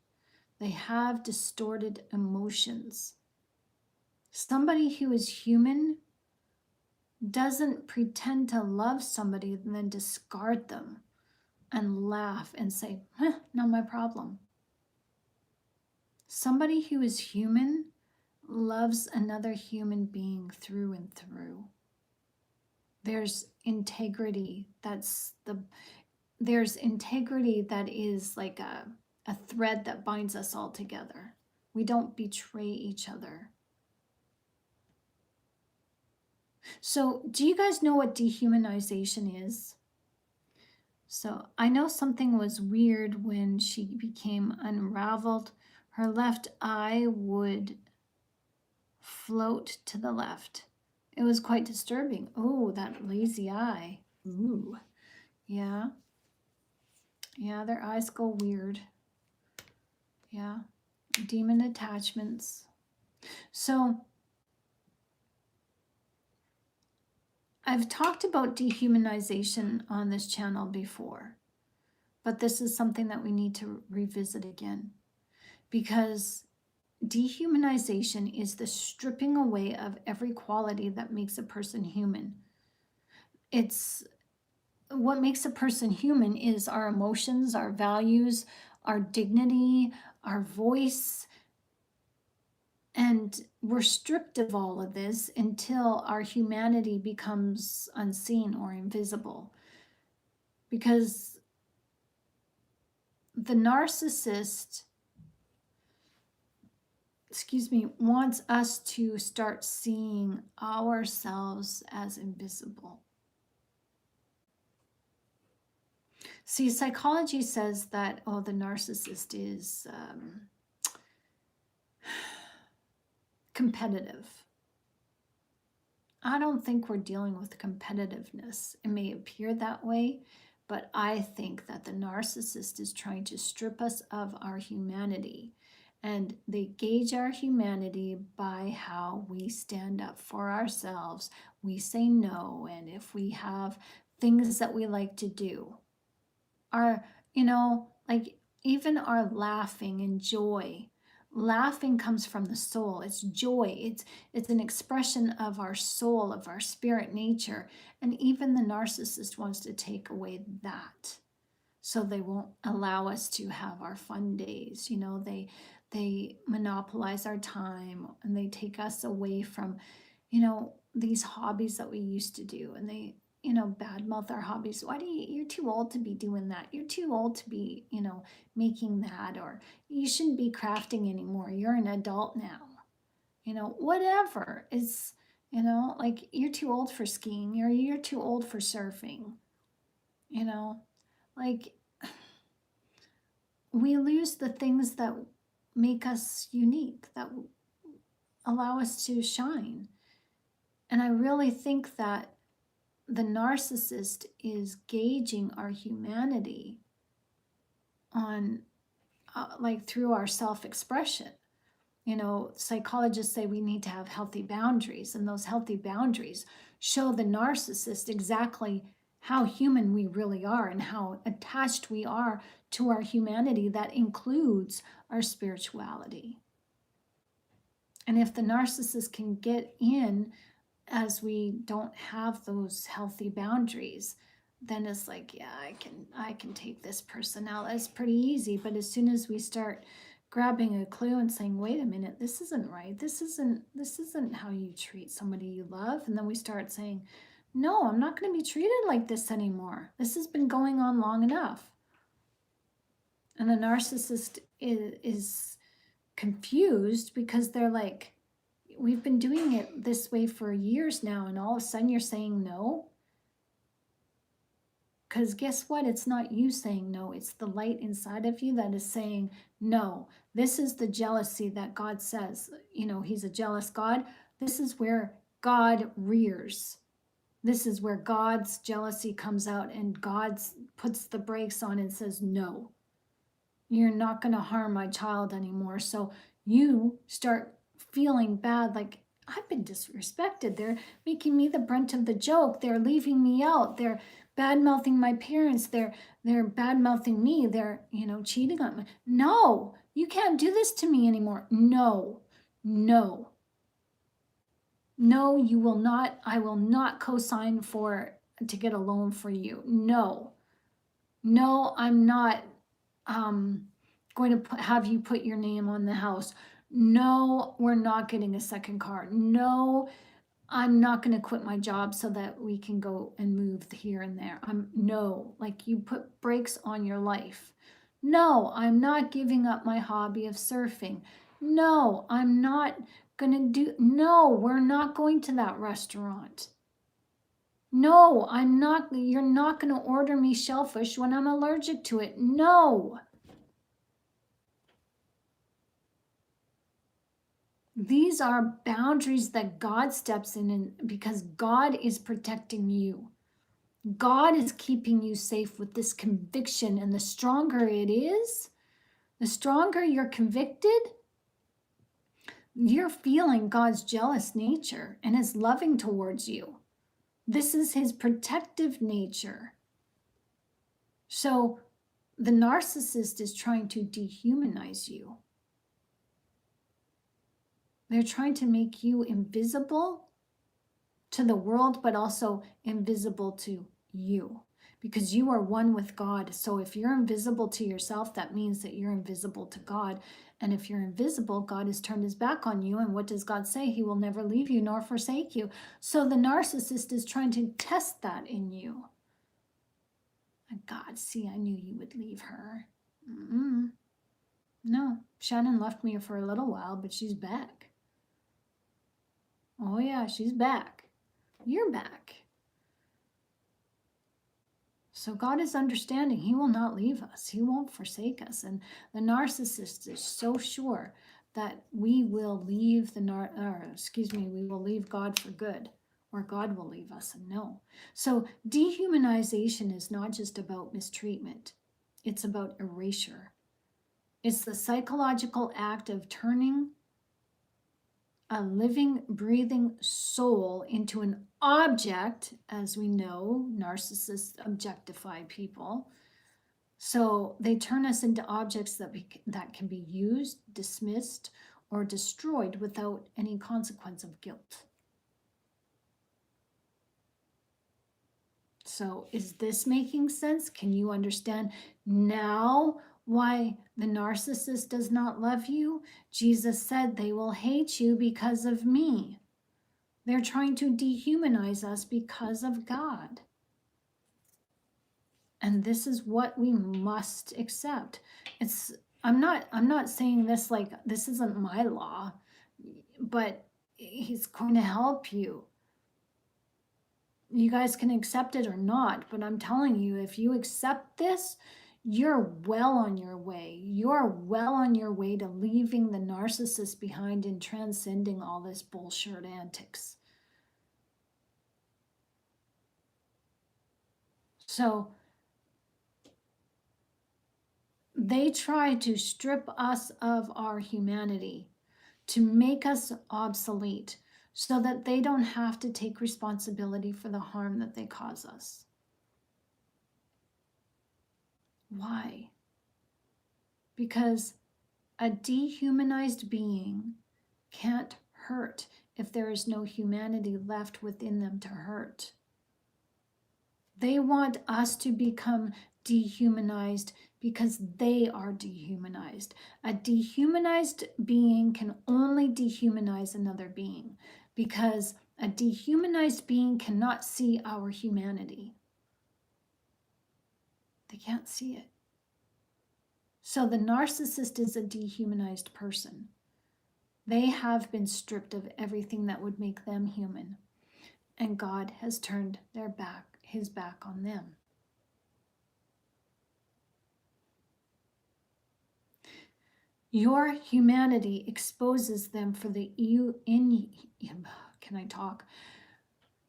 They have distorted emotions. Somebody who is human doesn't pretend to love somebody and then discard them and laugh and say, not my problem. Somebody who is human loves another human being through and through. There's integrity. There's integrity that is like a thread that binds us all together. We don't betray each other. So, do you guys know what dehumanization is? So, I know something was weird when she became unraveled. Her left eye would float to the left. It was quite disturbing. Oh, that lazy eye. Ooh. Yeah. Yeah, their eyes go weird. Yeah. Demon attachments. So, I've talked about dehumanization on this channel before, but this is something that we need to revisit again, because dehumanization is the stripping away of every quality that makes a person human. It's what makes a person human is our emotions, our values, our dignity, our voice. And we're stripped of all of this until our humanity becomes unseen or invisible. Because the narcissist, wants us to start seeing ourselves as invisible. See, psychology says that, the narcissist is competitive. I don't think we're dealing with competitiveness. It may appear that way, but I think that the narcissist is trying to strip us of our humanity. And they gauge our humanity by how we stand up for ourselves. We say no, and if we have things that we like to do. Even our laughing and joy. Laughing comes from the soul. It's joy. It's an expression of our soul, of our spirit nature. And even the narcissist wants to take away that. So they won't allow us to have our fun days. They monopolize our time, and they take us away from, these hobbies that we used to do. And they, badmouth our hobbies. You're too old to be doing that. You're too old to be, making that, or you shouldn't be crafting anymore. You're an adult now. Whatever. It's, like you're too old for skiing, or you're too old for surfing. Like we lose the things that make us unique, that allow us to shine. And I really think that the narcissist is gauging our humanity on like through our self-expression. You know, psychologists say we need to have healthy boundaries, and those healthy boundaries show the narcissist exactly how human we really are and how attached we are to our humanity that includes our spirituality. And if the narcissist can get in as we don't have those healthy boundaries, then it's like, yeah, I can take this person out. It's pretty easy. But as soon as we start grabbing a clue and saying, wait a minute, this isn't right. This isn't how you treat somebody you love. And then we start saying, no, I'm not going to be treated like this anymore. This has been going on long enough. And the narcissist is confused because they're like, we've been doing it this way for years now, and all of a sudden you're saying no? Because guess what? It's not you saying no. It's the light inside of you that is saying no. This is the jealousy that God says. You know, he's a jealous God. This is where God rears. This is where God's jealousy comes out, and God puts the brakes on and says, no, you're not going to harm my child anymore. So you start feeling bad, like, I've been disrespected. They're making me the brunt of the joke. They're leaving me out. They're bad mouthing my parents. They're bad mouthing me. They're, cheating on me. No, you can't do this to me anymore. No, no, no, you will not. I will not co-sign to get a loan for you. No, no, I'm not going to have you put your name on the house. No, we're not getting a second car. No, I'm not going to quit my job so that we can go and move here and there. No, like, you put brakes on your life. No, I'm not giving up my hobby of surfing. No, I'm not going to no, we're not going to that restaurant. No, I'm not, you're not going to order me shellfish when I'm allergic to it. No. These are boundaries that God steps in because God is protecting you. God is keeping you safe with this conviction. And the stronger it is, the stronger you're convicted, you're feeling God's jealous nature and his loving towards you. This is his protective nature. So the narcissist is trying to dehumanize you. They're trying to make you invisible to the world, but also invisible to you, because you are one with God. So if you're invisible to yourself, that means that you're invisible to God. And if you're invisible, God has turned his back on you. And what does God say? He will never leave you nor forsake you. So the narcissist is trying to test that in you. And God, see, I knew you would leave her. No, Shannon left me for a little while, but she's back. Oh yeah, she's back. You're back. So God is understanding. He will not leave us. He won't forsake us. And the narcissist is so sure that we will leave we will leave God for good, or God will leave us. And no. So dehumanization is not just about mistreatment. It's about erasure. It's the psychological act of turning a living, breathing soul into an object. As we know, narcissists objectify people. So they turn us into objects that can be used, dismissed, or destroyed without any consequence of guilt. So is this making sense? Can you understand now why the narcissist does not love you? Jesus said they will hate you because of me. They're trying to dehumanize us because of God. And this is what we must accept. I'm not saying this like this isn't my law, but he's going to help you. You guys can accept it or not, but I'm telling you, if you accept this, you're well on your way. You're well on your way to leaving the narcissist behind and transcending all this bullshit antics. So they try to strip us of our humanity, to make us obsolete, so that they don't have to take responsibility for the harm that they cause us. Why? Because a dehumanized being can't hurt if there is no humanity left within them to hurt. They want us to become dehumanized because they are dehumanized. A dehumanized being can only dehumanize another being, because a dehumanized being cannot see our humanity. They can't see it. So the narcissist is a dehumanized person. They have been stripped of everything that would make them human, and God has turned his back on them. Your humanity exposes them for the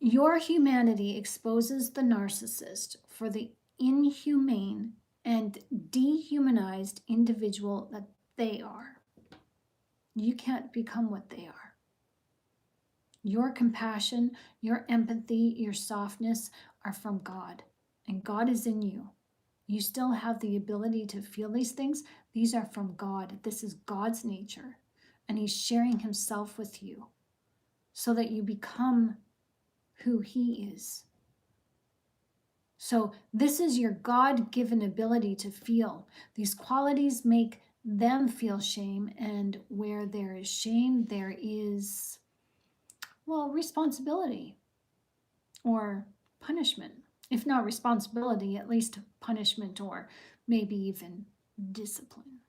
Your humanity exposes the narcissist for the inhumane and dehumanized individual that they are. You can't become what they are. Your compassion, your empathy, your softness are from God, and God is in you. You still have the ability to feel these things. These are from God. This is God's nature, and He's sharing Himself with you so that you become who He is. So this is your God-given ability to feel. These qualities make them feel shame, and where there is shame, there is, responsibility or punishment. If not responsibility, at least punishment, or maybe even discipline.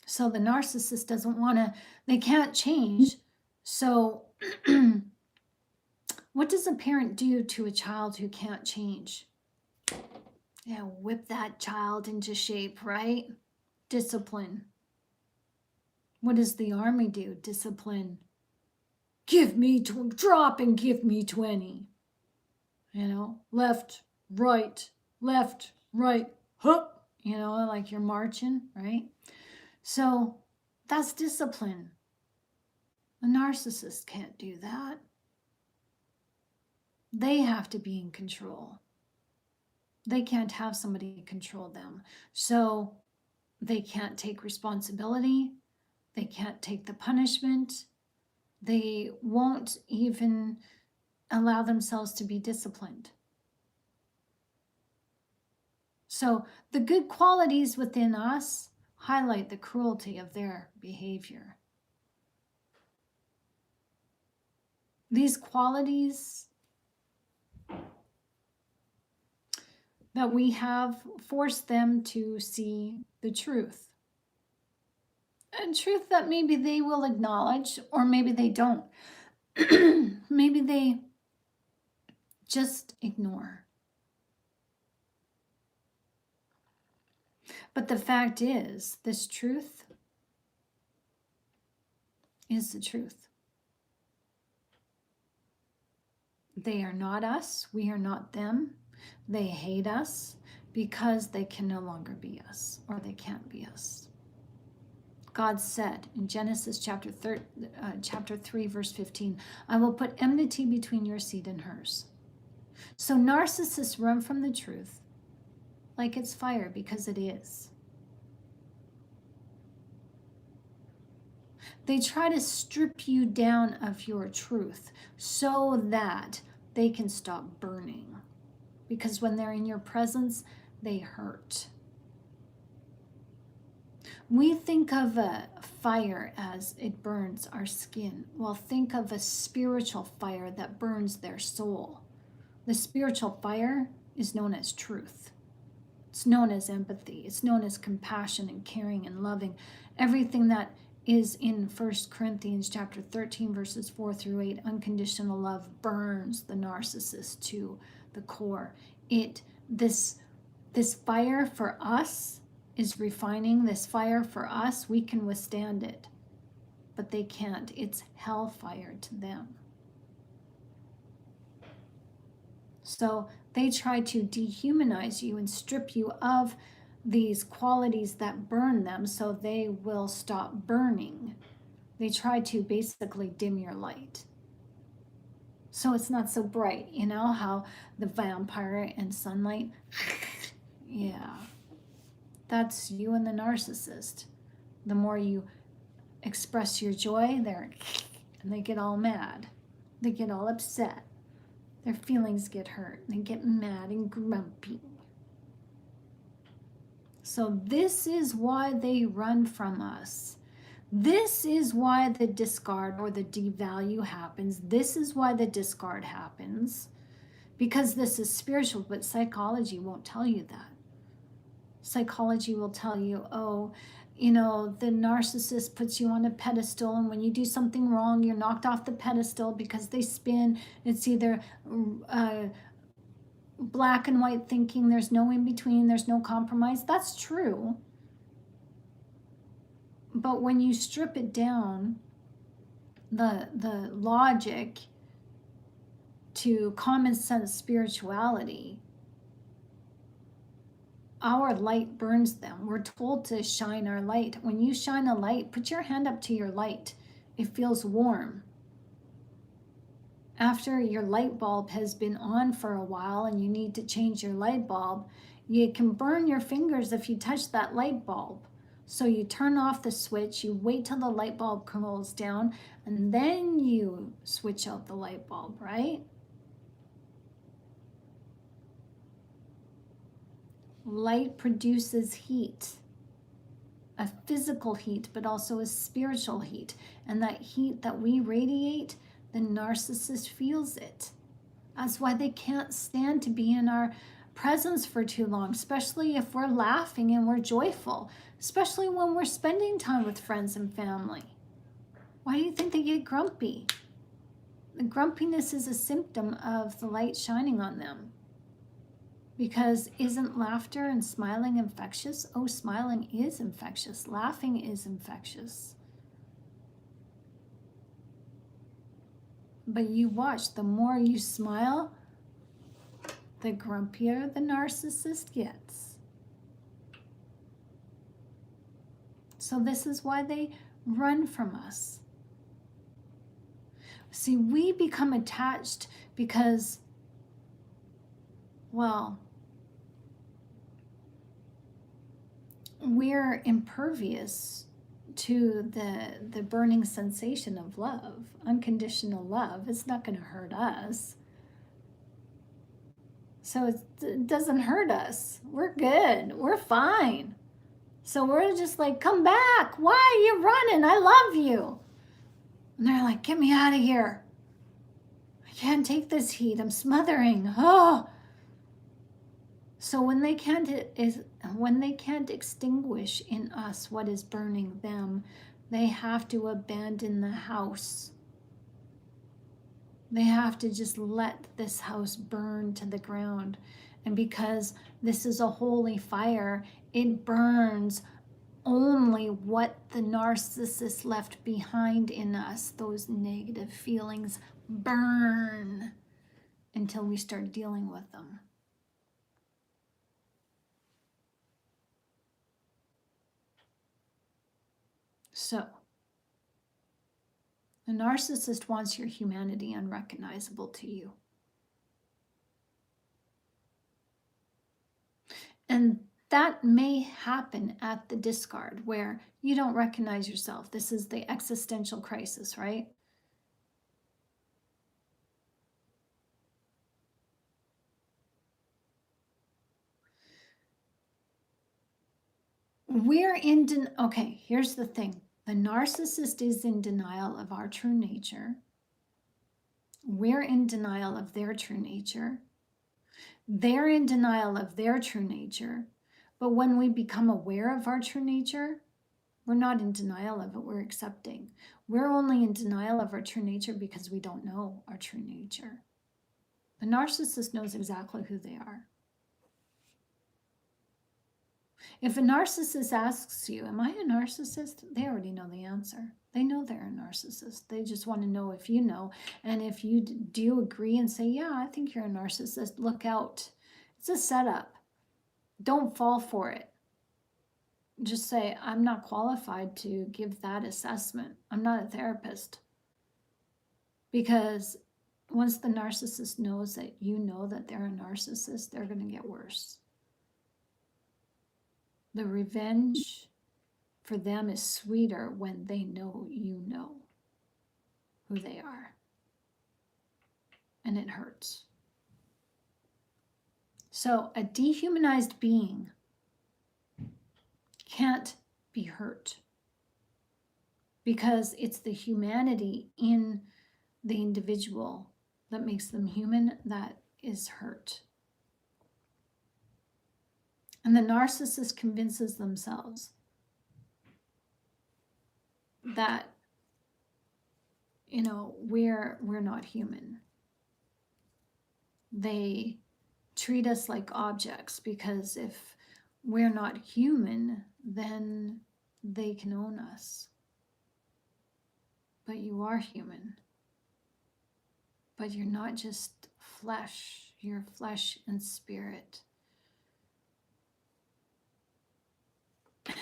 So the narcissist doesn't want to, they can't change. So what does a parent do to a child who can't change? Yeah, whip that child into shape, right? Discipline. What does the army do? Discipline. Drop and give me 20. Left, right, hup, like you're marching, right? So that's discipline. The narcissist can't do that. They have to be in control. They can't have somebody control them. So they can't take responsibility. They can't take the punishment. They won't even allow themselves to be disciplined. So the good qualities within us highlight the cruelty of their behavior. These qualities that we have force them to see the truth. A truth that maybe they will acknowledge, or maybe they don't. Maybe they just ignore. But the fact is, this truth is the truth. They are not us. We are not them. They hate us because they can no longer be us, or they can't be us. God said in Genesis chapter 3, verse 15, I will put enmity between your seed and hers. So narcissists run from the truth like it's fire, because it is. They try to strip you down of your truth so that they can stop burning. Because when they're in your presence, they hurt. We think of a fire as it burns our skin. Well, think of a spiritual fire that burns their soul. The spiritual fire is known as truth. It's known as empathy. It's known as compassion and caring and loving. Everything that is in 1 Corinthians chapter 13, verses 4 through 8, unconditional love burns the narcissist to the core. This fire for us is refining. This fire for us, we can withstand it, but they can't. It's hellfire to them. So They try to dehumanize you and strip you of these qualities that burn them so they will stop burning. They try to basically dim your light. So it's not so bright, you know how the vampire and sunlight, yeah, that's you and the narcissist. The more you express your joy, and they get all mad. They get all upset. Their feelings get hurt. They get mad and grumpy. So this is why they run from us. This is why the discard or the devalue happens. This is why the discard happens. Because this is spiritual, but psychology won't tell you that. Psychology will tell you, oh, you know, the narcissist puts you on a pedestal, and when you do something wrong, you're knocked off the pedestal because they spin. It's either black and white thinking, there's no in between, there's no compromise. That's true. But when you strip it down, the logic to common sense spirituality, our light burns them. We're told to shine our light. When you shine a light, put your hand up to your light. It feels warm. After your light bulb has been on for a while and you need to change your light bulb, you can burn your fingers if you touch that light bulb. So you turn off the switch, you wait till the light bulb cools down, and then you switch out the light bulb, right? Light produces heat, a physical heat, but also a spiritual heat. And that heat that we radiate, the narcissist feels it. That's why they can't stand to be in our presence for too long, especially if we're laughing and we're joyful, especially when we're spending time with friends and family. Why do you think they get grumpy? The grumpiness is a symptom of the light shining on them. Because isn't laughter and smiling infectious? Oh, smiling is infectious. Laughing is infectious. But you watch, the more you smile, the grumpier the narcissist gets. So this is why they run from us. See, we become attached because, well, we're impervious to the burning sensation of love, unconditional love. It's not going to hurt us. So it doesn't hurt us. We're good. We're fine. So we're just like, come back. Why are you running? I love you. And they're like, get me out of here. I can't take this heat. I'm smothering. Oh. So when they can't extinguish in us what is burning them, they have to abandon the house. They have to just let this house burn to the ground. And because this is a holy fire, it burns only what the narcissist left behind in us. Those negative feelings burn until we start dealing with them. So, a narcissist wants your humanity unrecognizable to you. And that may happen at the discard where you don't recognize yourself. This is the existential crisis, right? Okay, here's the thing. The narcissist is in denial of our true nature. We're in denial of their true nature. They're in denial of their true nature. But when we become aware of our true nature, we're not in denial of it, we're accepting. We're only in denial of our true nature because we don't know our true nature. The narcissist knows exactly who they are. If a narcissist asks you, am I a narcissist? They already know the answer. They know they're a narcissist. They just want to know if you know. And if you do you agree and say, yeah, I think you're a narcissist, look out. It's a setup. Don't fall for it. Just say, I'm not qualified to give that assessment. I'm not a therapist. Because once the narcissist knows that you know that they're a narcissist, they're going to get worse. The revenge for them is sweeter when they know you know who they are. And it hurts. So a dehumanized being can't be hurt because it's the humanity in the individual that makes them human that is hurt. And the narcissist convinces themselves that, you know, we're not human. They treat us like objects because if we're not human, then they can own us. But you are human. But you're not just flesh, you're flesh and spirit.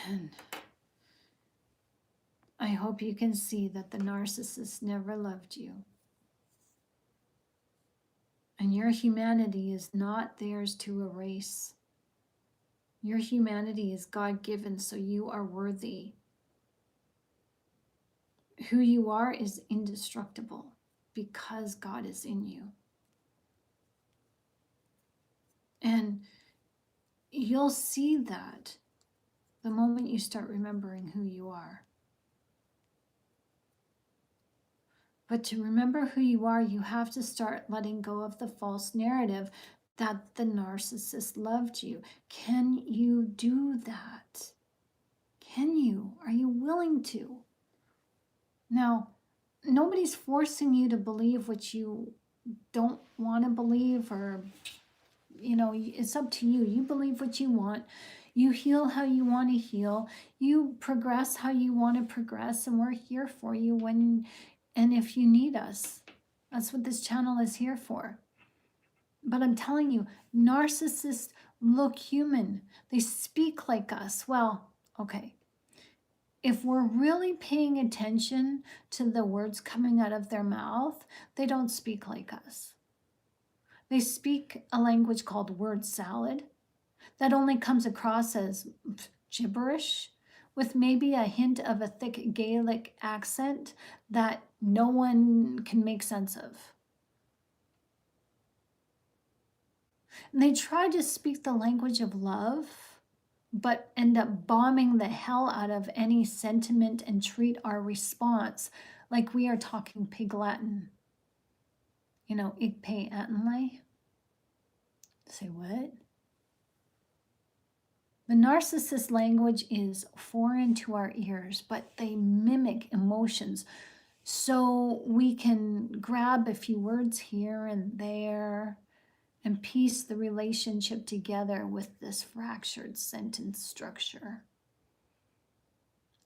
And I hope you can see that the narcissist never loved you. And your humanity is not theirs to erase. Your humanity is God-given, so you are worthy. Who you are is indestructible because God is in you. And you'll see that the moment you start remembering who you are. But to remember who you are, you have to start letting go of the false narrative that the narcissist loved you. Can you do that? Can you? Are you willing to? Now, nobody's forcing you to believe what you don't want to believe, or, you know, it's up to you. You believe what you want. You heal how you want to heal. You progress how you want to progress, and we're here for you when and if you need us. That's what this channel is here for. But I'm telling you, narcissists look human. They speak like us. Well, okay. If we're really paying attention to the words coming out of their mouth, they don't speak like us. They speak a language called word salad that only comes across as gibberish, with maybe a hint of a thick Gaelic accent that no one can make sense of. And they try to speak the language of love, but end up bombing the hell out of any sentiment and treat our response like we are talking Pig Latin. You know, ik pay atenlei. Say what? The narcissist language is foreign to our ears, but they mimic emotions. So we can grab a few words here and there and piece the relationship together with this fractured sentence structure.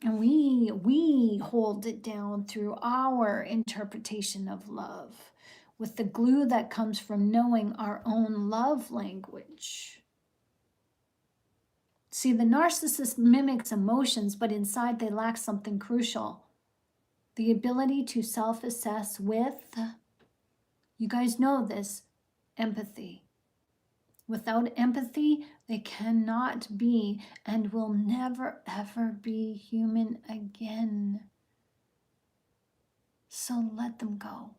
And we hold it down through our interpretation of love, with the glue that comes from knowing our own love language. See, the narcissist mimics emotions, but inside they lack something crucial. The ability to self-assess with, you guys know this, empathy. Without empathy, they cannot be and will never, ever be human again. So let them go.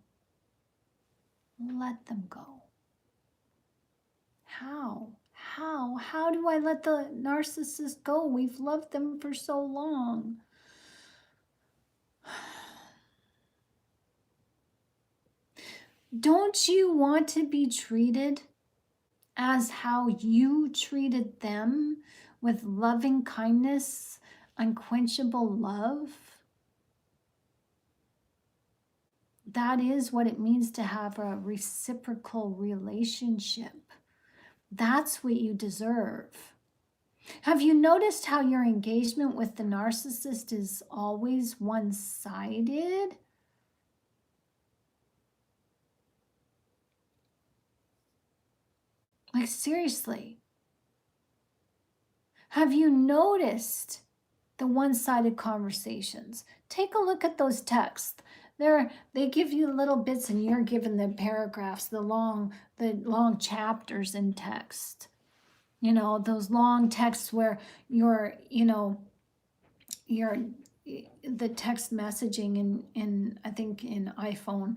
Let them go. How? How do I let the narcissist go? We've loved them for so long. Don't you want to be treated as how you treated them, with loving kindness, unquenchable love? That is what it means to have a reciprocal relationship. That's what you deserve. Have you noticed how your engagement with the narcissist is always one-sided? Like, seriously. Have you noticed the one-sided conversations? Take a look at those texts. They give you little bits and you're given the paragraphs, the long chapters in text. You know, those long texts where you're, the text messaging in I think in iPhone,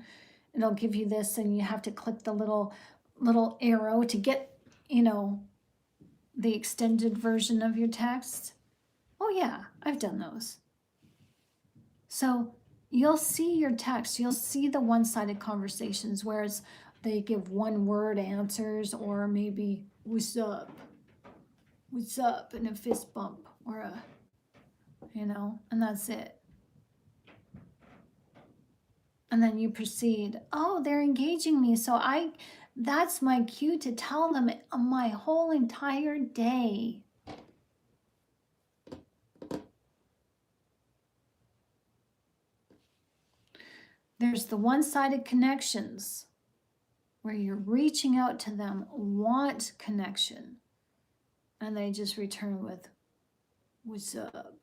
it'll give you this and you have to click the little arrow to get, the extended version of your text. Oh yeah, I've done those. So you'll see your text, you'll see the one-sided conversations, whereas they give one-word answers, or maybe what's up, and a fist bump, or and that's it. And then you proceed, oh, they're engaging me, so that's my cue to tell them my whole entire day. There's the one-sided connections where you're reaching out to them, want connection, and they just return with, what's up?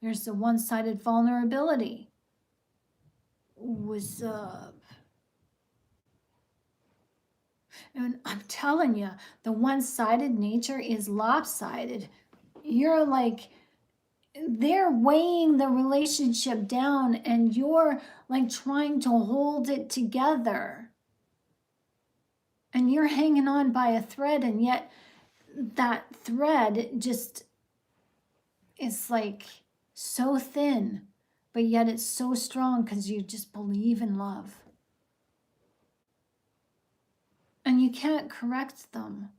There's the one-sided vulnerability. What's up? And I'm telling you, the one-sided nature is lopsided. You're like, they're weighing the relationship down and you're like trying to hold it together. And you're hanging on by a thread, and yet that thread just is like so thin, but yet it's so strong because you just believe in love. And you can't correct them.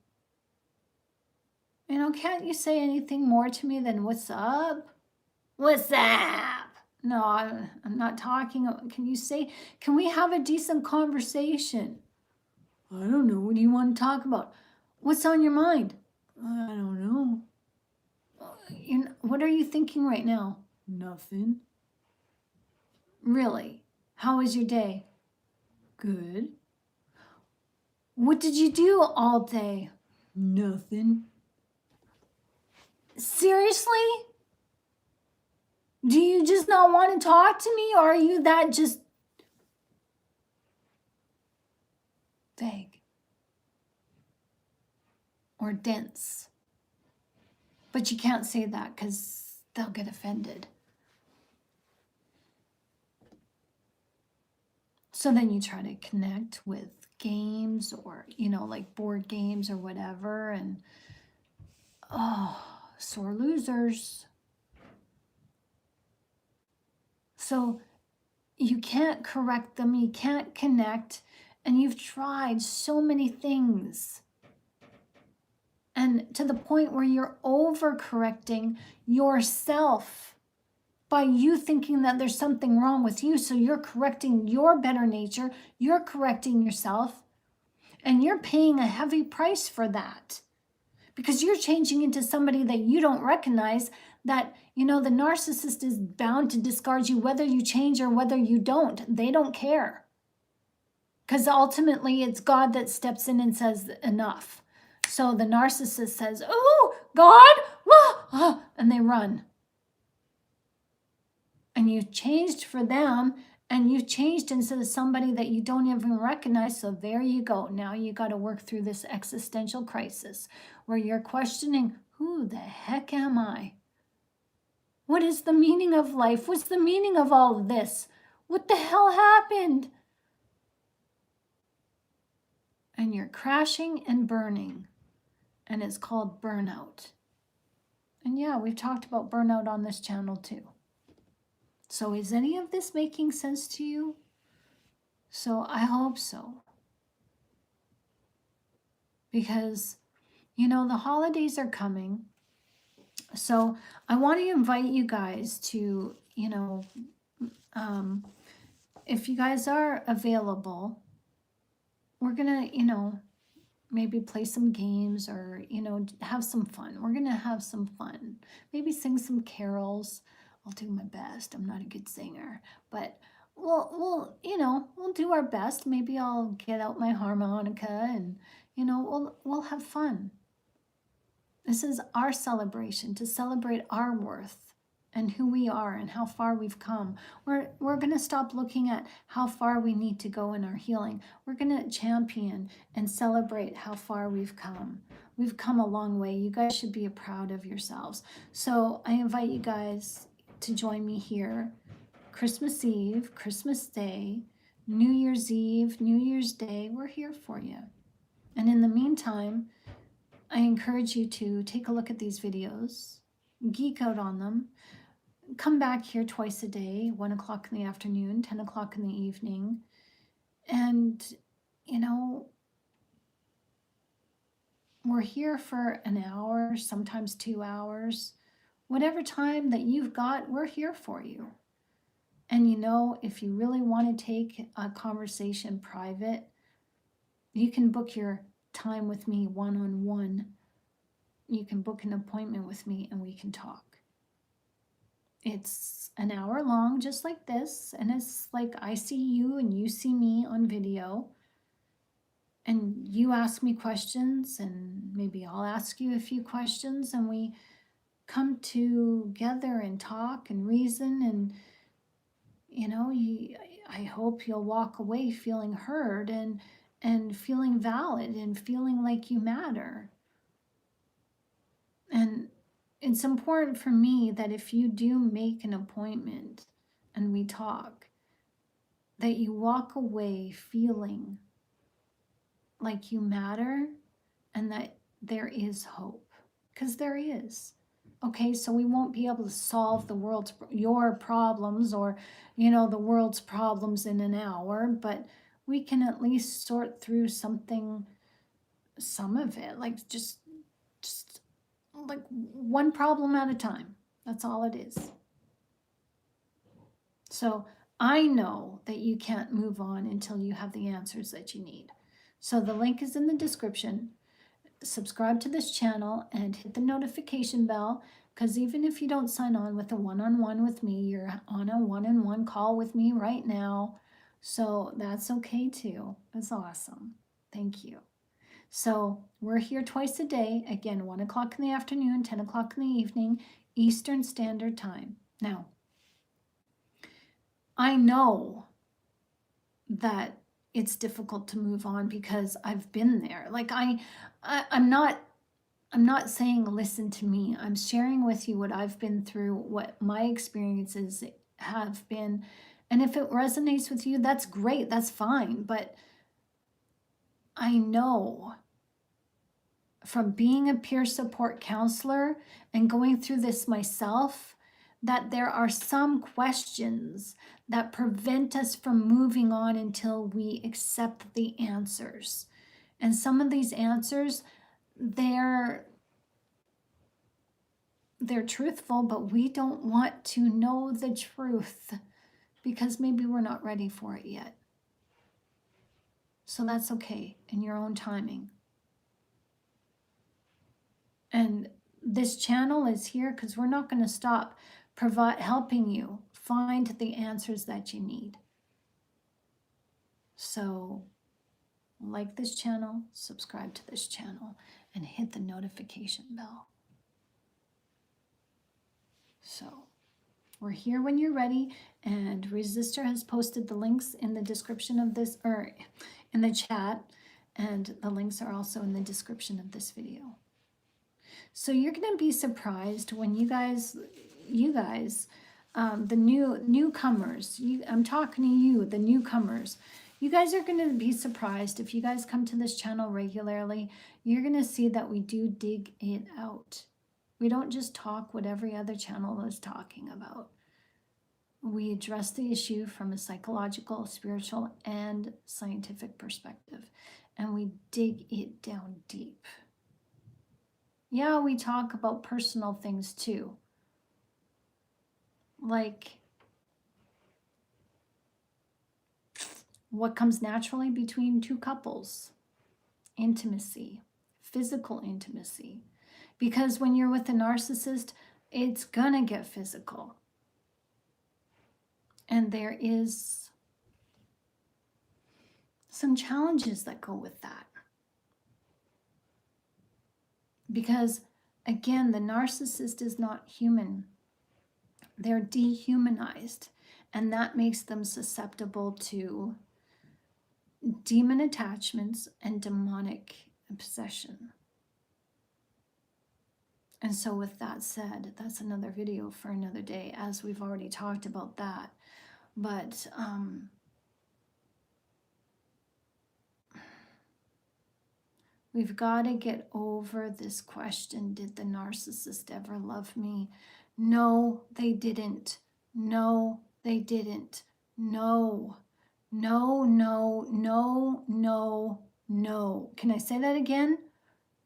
Can't you say anything more to me than what's up? What's up? No, I'm not talking. Can we have a decent conversation? I don't know. What do you want to talk about? What's on your mind? I don't know. What are you thinking right now? Nothing. Really? How was your day? Good. What did you do all day? Nothing. Seriously? Do you just not want to talk to me, or are you that just vague or dense? But you can't say that because they'll get offended. So then you try to connect with games, or, like board games or whatever, and sore losers. So you can't correct them, you can't connect, and you've tried so many things. And to the point where you're overcorrecting yourself by you thinking that there's something wrong with you. So you're correcting your better nature, you're correcting yourself, and you're paying a heavy price for that. Because you're changing into somebody that you don't recognize, that, the narcissist is bound to discard you whether you change or whether you don't. They don't care. Because ultimately it's God that steps in and says enough. So the narcissist says, oh, God, and they run. And you've changed for them, and you've changed into somebody that you don't even recognize. So there you go. Now you got to work through this existential crisis where you're questioning, who the heck am I? What is the meaning of life? What's the meaning of all of this? What the hell happened? And you're crashing and burning. And it's called burnout. And yeah, we've talked about burnout on this channel too. So is any of this making sense to you? So I hope so. Because, the holidays are coming. So I want to invite you guys to, if you guys are available, we're going to, maybe play some games, or, have some fun. We're going to have some fun. Maybe sing some carols. I'll do my best. I'm not a good singer, but we'll do our best. Maybe I'll get out my harmonica, and, we'll have fun. This is our celebration, to celebrate our worth and who we are and how far we've come. We're going to stop looking at how far we need to go in our healing. We're going to champion and celebrate how far we've come. We've come a long way. You guys should be proud of yourselves. So I invite you guys to join me here Christmas Eve, Christmas Day, New Year's Eve, New Year's Day. We're here for you. And in the meantime, I encourage you to take a look at these videos, geek out on them, come back here twice a day, 1 o'clock in the afternoon, 10 o'clock in the evening. And, we're here for an hour, sometimes 2 hours. Whatever time that you've got, we're here for you. And, if you really want to take a conversation private, you can book your time with me one-on-one. You can book an appointment with me and we can talk. It's an hour long, just like this, and it's like I see you and you see me on video, and you ask me questions, and maybe I'll ask you a few questions, and we come together and talk and reason, and I hope you'll walk away feeling heard and feeling valid and feeling like you matter. And it's important for me that if you do make an appointment and we talk, that you walk away feeling like you matter and that there is hope, because there is. Okay, so we won't be able to solve your problems, or, the world's problems in an hour, but we can at least sort through some of it, like just like one problem at a time. That's all it is. So I know that you can't move on until you have the answers that you need. So the link is in the description. Subscribe to this channel and hit the notification bell, because even if you don't sign on with a one-on-one with me, you're on a one-on-one call with me right now. So that's okay too. That's awesome. Thank you. So we're here twice a day, again, 1 o'clock in the afternoon, 10 o'clock in the evening, Eastern Standard Time. Now, I know that it's difficult to move on because I've been there. Like I'm not saying listen to me. I'm sharing with you what I've been through, what my experiences have been. And if it resonates with you, that's great. That's fine. But I know from being a peer support counselor and going through this myself that there are some questions that prevent us from moving on until we accept the answers. And some of these answers, they're truthful, but we don't want to know the truth because maybe we're not ready for it yet. So that's okay in your own timing. And this channel is here because we're not going to stop helping you find the answers that you need. So like this channel, subscribe to this channel, and hit the notification bell. So we're here when you're ready, and Resistor has posted the links in the description of this, or in the chat, and the links are also in the description of this video. So you're going to be surprised when you guys, the newcomers, I'm talking to you, the newcomers, you guys are going to be surprised if you guys come to this channel regularly. You're going to see that we do dig it out. We don't just talk what every other channel is talking about. We address the issue from a psychological, spiritual, and scientific perspective, and we dig it down deep. Yeah, we talk about personal things too. Like what comes naturally between two couples. intimacy, physical intimacy. Because when you're with a narcissist, it's gonna get physical. And there is some challenges that go with that. Because again, the narcissist is not human. They're dehumanized, and that makes them susceptible to demon attachments and demonic possession. And so with that said, that's another video for another day, as we've already talked about that. But we've got to get over this question, did the narcissist ever love me? No, they didn't. No, they didn't. No, no, no, no, no, no. Can I say that again?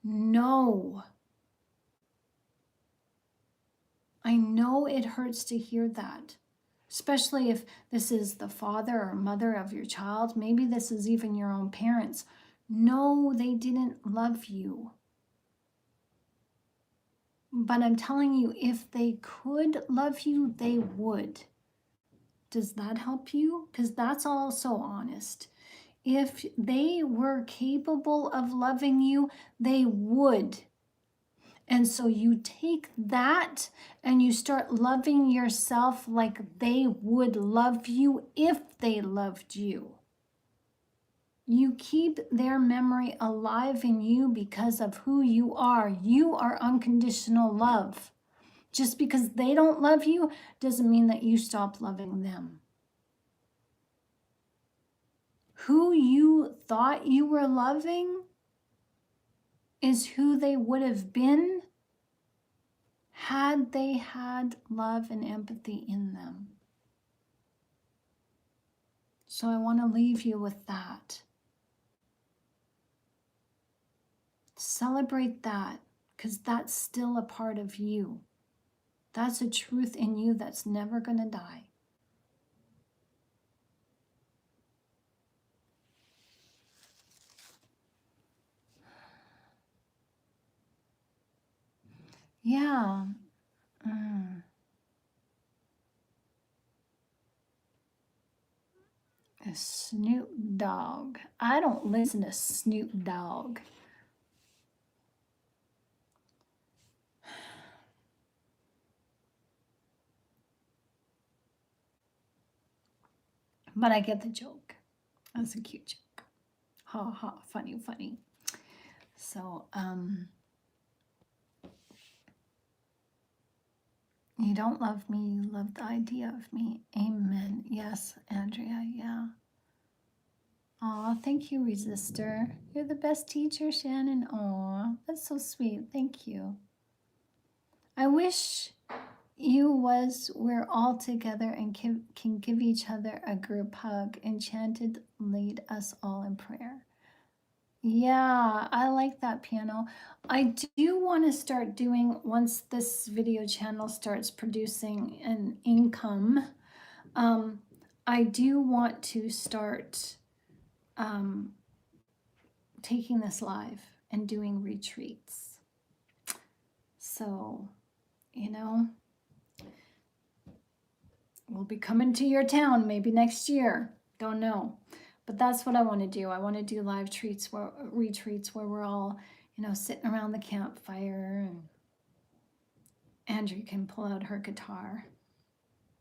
No. I know it hurts to hear that, especially if this is the father or mother of your child. Maybe this is even your own parents. No, they didn't love you. But I'm telling you, if they could love you, they would. Does that help you? Because that's also honest. If they were capable of loving you, they would. And so you take that and you start loving yourself like they would love you if they loved you. You keep their memory alive in you because of who you are. You are unconditional love. Just because they don't love you doesn't mean that you stop loving them. Who you thought you were loving is who they would have been had they had love and empathy in them. So I want to leave you with that. Celebrate that, because that's still a part of you. That's a truth in you that's never going to die. Yeah. A Snoop Dogg. I don't listen to Snoop Dogg. But I get the joke. That's a cute joke. Ha ha, funny, funny. So, you don't love me, you love the idea of me. Amen. Yes, Andrea, yeah. Aw, thank you, Resistor. You're the best teacher, Shannon. Aw, that's so sweet. Thank you. I wish we're all together and can give each other a group hug. Enchanted, lead us all in prayer. Yeah, I like that, piano. I do want to start doing, once this video channel starts producing an income, I do want to start taking this live and doing retreats. So, we'll be coming to your town maybe next year. Don't know. But that's what I want to do. I want to do live retreats where we're all, sitting around the campfire, and Andrea can pull out her guitar.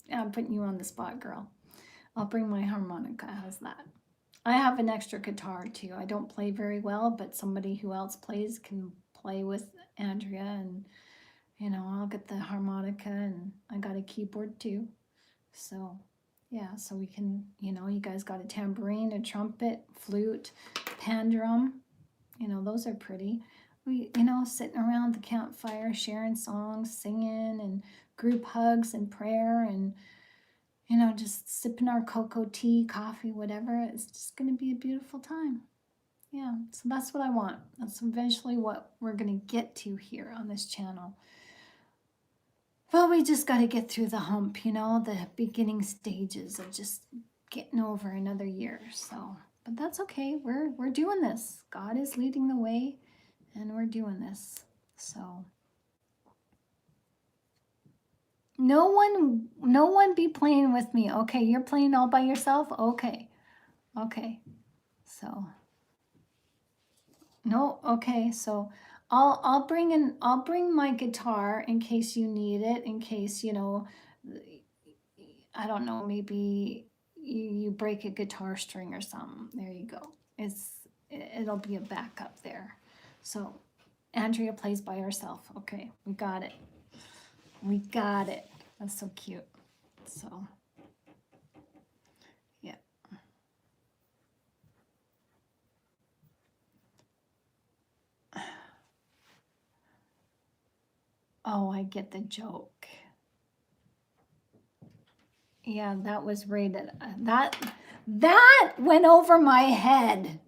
Yeah, I'm putting you on the spot, girl. I'll bring my harmonica. How's that? I have an extra guitar too. I don't play very well, but somebody who else plays can play with Andrea, and I'll get the harmonica, and I got a keyboard too. So yeah, so we can, you guys got a tambourine, a trumpet, flute, pan drum. Those are pretty. We, sitting around the campfire, sharing songs, singing, and group hugs and prayer, and, just sipping our cocoa tea, coffee, whatever. It's just going to be a beautiful time. Yeah, so that's what I want. That's eventually what we're going to get to here on this channel. Well, we just got to get through the hump, the beginning stages of just getting over another year. So But that's okay. We're doing this. God is leading the way, and we're doing this. So no one be playing with me. Okay, you're playing all by yourself? Okay. Okay. So no, okay. So I'll bring my guitar in case you need it, in case, I don't know, maybe you break a guitar string or something. There you go. It'll be a backup there. So Andrea plays by herself. Okay, we got it. We got it. That's so cute. So yeah. Oh, I get the joke. Yeah, that was rated. That went over my head.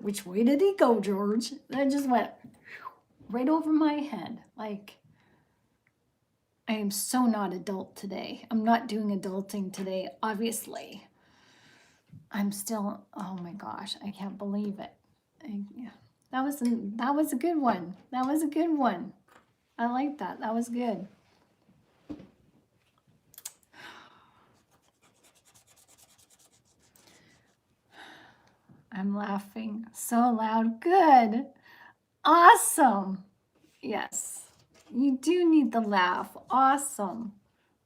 Which way did he go, George? That just went right over my head. Like, I am so not adult today. I'm not doing adulting today, obviously. I'm still, oh my gosh, I can't believe it. Yeah, that was a good one. That was a good one. I like that. That was good. I'm laughing so loud. Good. Awesome. Yes. You do need the laugh. Awesome.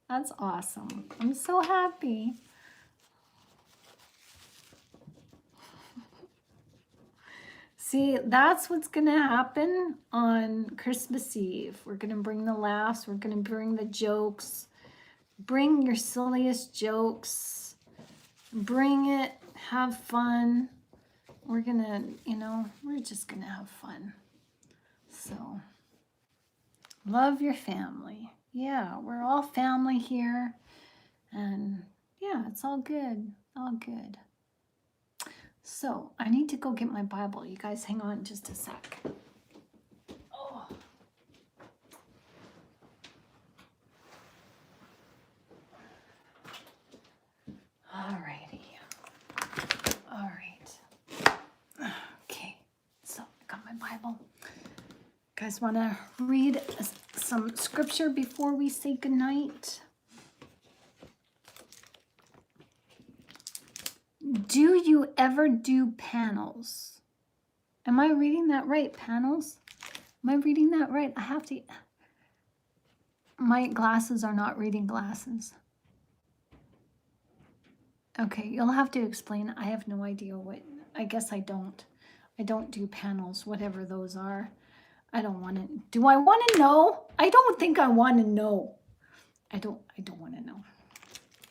That's awesome. I'm so happy. See, that's what's going to happen on Christmas Eve. We're going to bring the laughs. We're going to bring the jokes. Bring your silliest jokes. Bring it. Have fun. We're going to, we're just going to have fun. So, love your family. Yeah, we're all family here. And yeah, it's all good. All good. So, I need to go get my Bible. You guys hang on just a sec. Oh. Alrighty. All right. Okay, so I got my Bible. You guys want to read some scripture before we say goodnight? Do you ever do panels? Am I reading that right? Panels? Am I reading that right? I have to. My glasses are not reading glasses. Okay, you'll have to explain. I have no idea what. I guess I don't. I don't do panels, whatever those are. I don't want to. Do I want to know? I don't think I want to know. I don't want to know.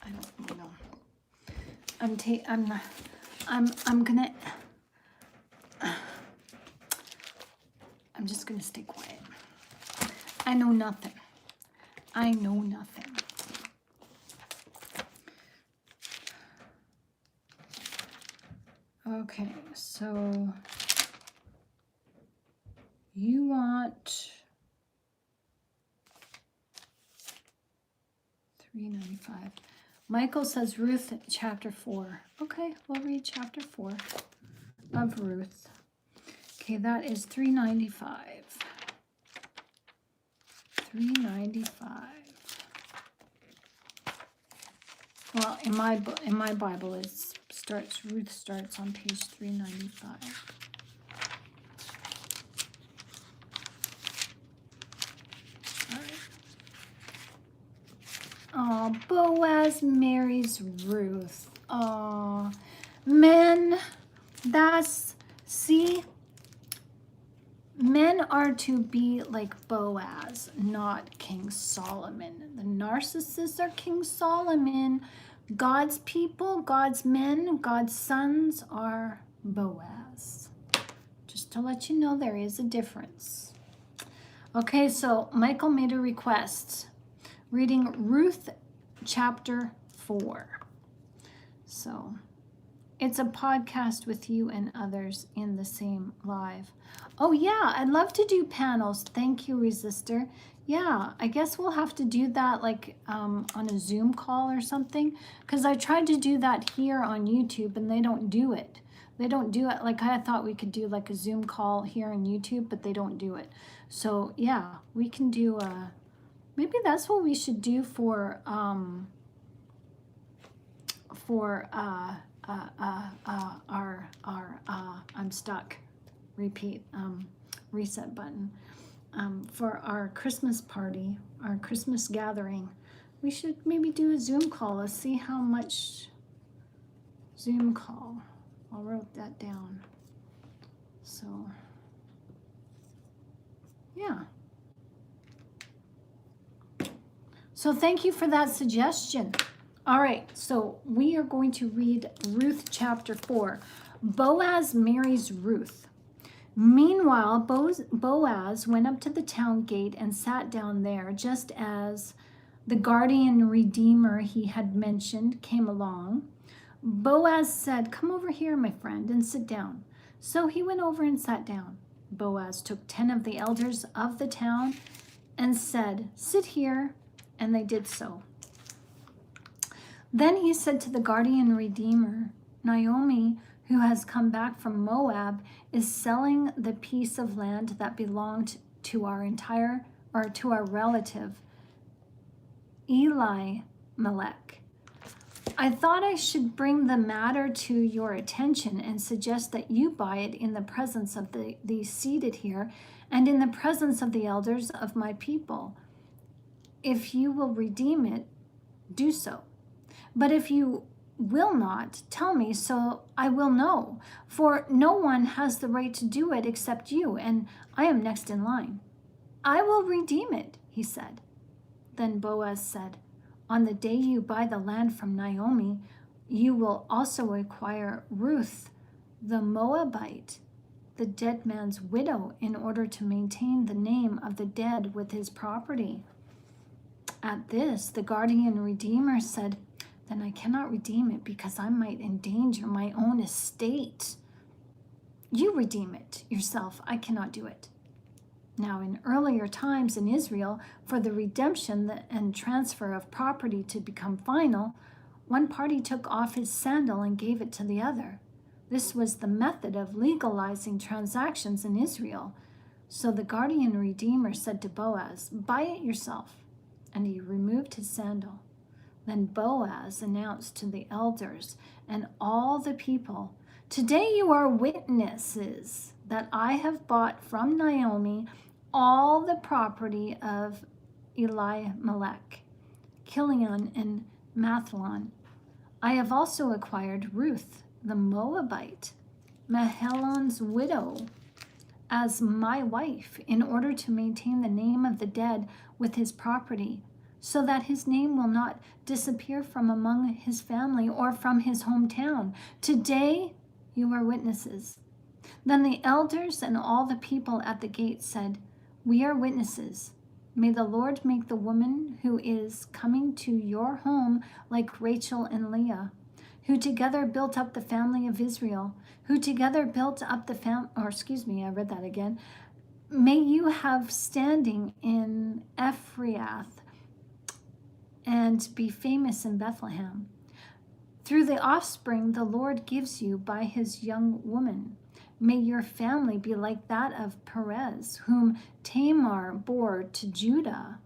I don't want to know. I'm just gonna stay quiet. I know nothing. I know nothing. Okay, so you want $3.95. Michael says Ruth chapter 4. Okay, we'll read chapter 4 of Ruth. Okay, that is $3.95. $3.95. Well, in my Bible, Ruth starts on page 395. Oh, Boaz marries Ruth. Oh, men, men are to be like Boaz, not King Solomon. The narcissists are King Solomon. God's people, God's men, God's sons are Boaz. Just to let you know, there is a difference. Okay, so Michael made a request. Reading Ruth chapter 4. So it's a podcast with you and others in the same live. Oh yeah, I'd love to do panels. Thank you, Resistor. Yeah, I guess we'll have to do that like on a Zoom call or something. Because I tried to do that here on YouTube and they don't do it. They don't do it. Like I thought we could do like a Zoom call here on YouTube, but they don't do it. So yeah, we can do maybe that's what we should do for our I'm stuck. Repeat, reset button. For our Christmas party, our Christmas gathering, we should maybe do a Zoom call. Let's see how much Zoom call. I wrote that down. So, yeah. So thank you for that suggestion. All right, so we are going to read Ruth chapter 4. Boaz marries Ruth. Meanwhile, Boaz went up to the town gate and sat down there, just as the guardian redeemer he had mentioned came along. Boaz said, "Come over here, my friend, and sit down." So he went over and sat down. Boaz took 10 of the elders of the town and said, "Sit here," and they did so. Then he said to the guardian redeemer, "Naomi, who has come back from Moab, is selling the piece of land that belonged to our relative Elimelech. I thought I should bring the matter to your attention and suggest that you buy it in the presence of the seated here and in the presence of the elders of my people. If you will redeem it, do so. But if you will not, tell me, so I will know. For no one has the right to do it except you, and I am next in line." "I will redeem it," he said. Then Boaz said, "On the day you buy the land from Naomi, you will also acquire Ruth, the Moabite, the dead man's widow, in order to maintain the name of the dead with his property." At this, the guardian redeemer said, "Then I cannot redeem it because I might endanger my own estate. You redeem it yourself. I cannot do it." Now, in earlier times in Israel, for the redemption and transfer of property to become final, one party took off his sandal and gave it to the other. This was the method of legalizing transactions in Israel. So the guardian redeemer said to Boaz, "Buy it yourself." And he removed his sandal. Then Boaz announced to the elders and all the people, "Today you are witnesses that I have bought from Naomi all the property of Elimelech, Kilion, and Mathlon. I have also acquired Ruth, the Moabite, Mahlon's widow, as my wife, in order to maintain the name of the dead with his property, so that his name will not disappear from among his family or from his hometown. Today you are witnesses." Then the elders and all the people at the gate said, "We are witnesses. May the Lord make the woman who is coming to your home like Rachel and Leah, who together built up the family of Israel, who together built up I read that again. May you have standing in Ephrath and be famous in Bethlehem. Through the offspring the Lord gives you by his young woman. May your family be like that of Perez, whom Tamar bore to Judah."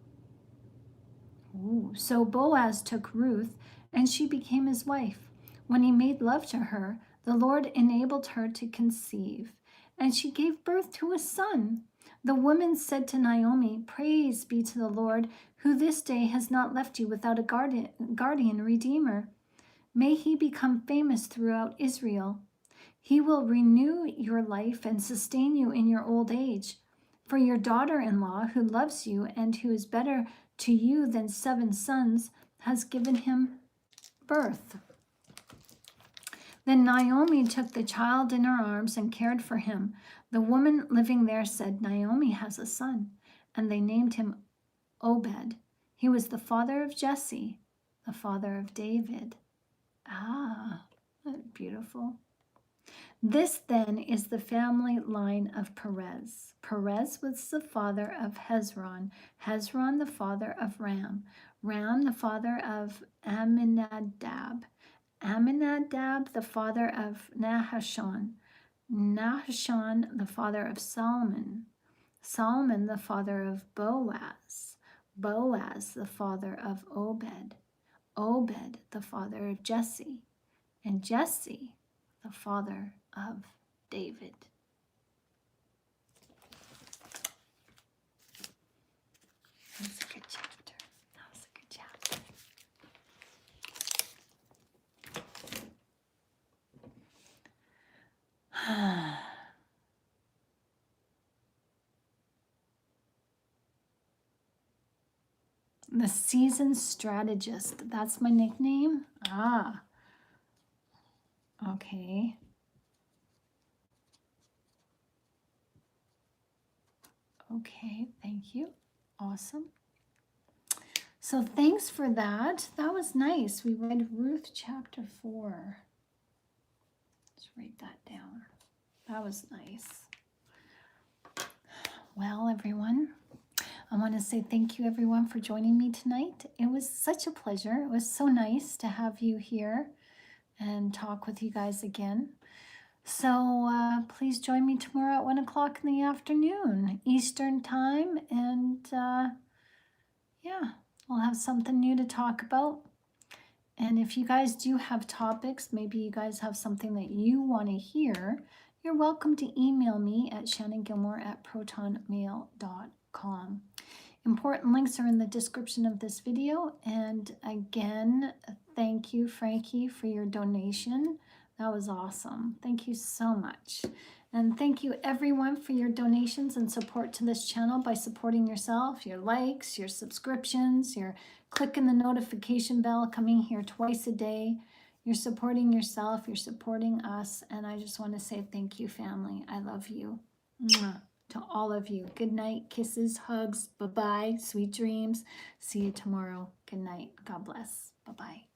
Ooh. So Boaz took Ruth, and she became his wife. When he made love to her, the Lord enabled her to conceive, and she gave birth to a son. The woman said to Naomi, "Praise be to the Lord, who this day has not left you without a guardian redeemer. May he become famous throughout Israel. He will renew your life and sustain you in your old age. For your daughter-in-law, who loves you and who is better to you than 7 sons, has given him birth." Then Naomi took the child in her arms and cared for him. The woman living there said, "Naomi has a son," and they named him Obed. He was the father of Jesse, the father of David. Ah, beautiful. This then is the family line of Perez. Perez was the father of Hezron, Hezron the father of Ram, Ram the father of Amminadab, Amminadab the father of Nahashon, Nahashon the father of Solomon, Solomon the father of Boaz, Boaz the father of Obed, Obed the father of Jesse, and Jesse the father of David. That was a good chapter. That was a good chapter. The seasoned strategist. That's my nickname? Ah. Okay. Okay, thank you. Awesome. So thanks for that. That was nice. We read Ruth chapter 4. Let's write that down. That was nice. Well, everyone, I want to say thank you, everyone, for joining me tonight. It was such a pleasure. It was so nice to have you here and talk with you guys again. So please join me tomorrow at 1 o'clock in the afternoon, Eastern time. And yeah, we'll have something new to talk about. And if you guys do have topics, maybe you guys have something that you want to hear, you're welcome to email me at shannongilmore@protonmail.com. Important links are in the description of this video. And again, thank you, Frankie, for your donation. That was awesome. Thank you so much. And thank you, everyone, for your donations and support to this channel by supporting yourself, your likes, your subscriptions, your clicking the notification bell, coming here twice a day. You're supporting yourself, you're supporting us, and I just want to say thank you, family. I love you. Mwah. To all of you. Good night, kisses, hugs, bye-bye, sweet dreams. See you tomorrow. Good night. God bless. Bye-bye.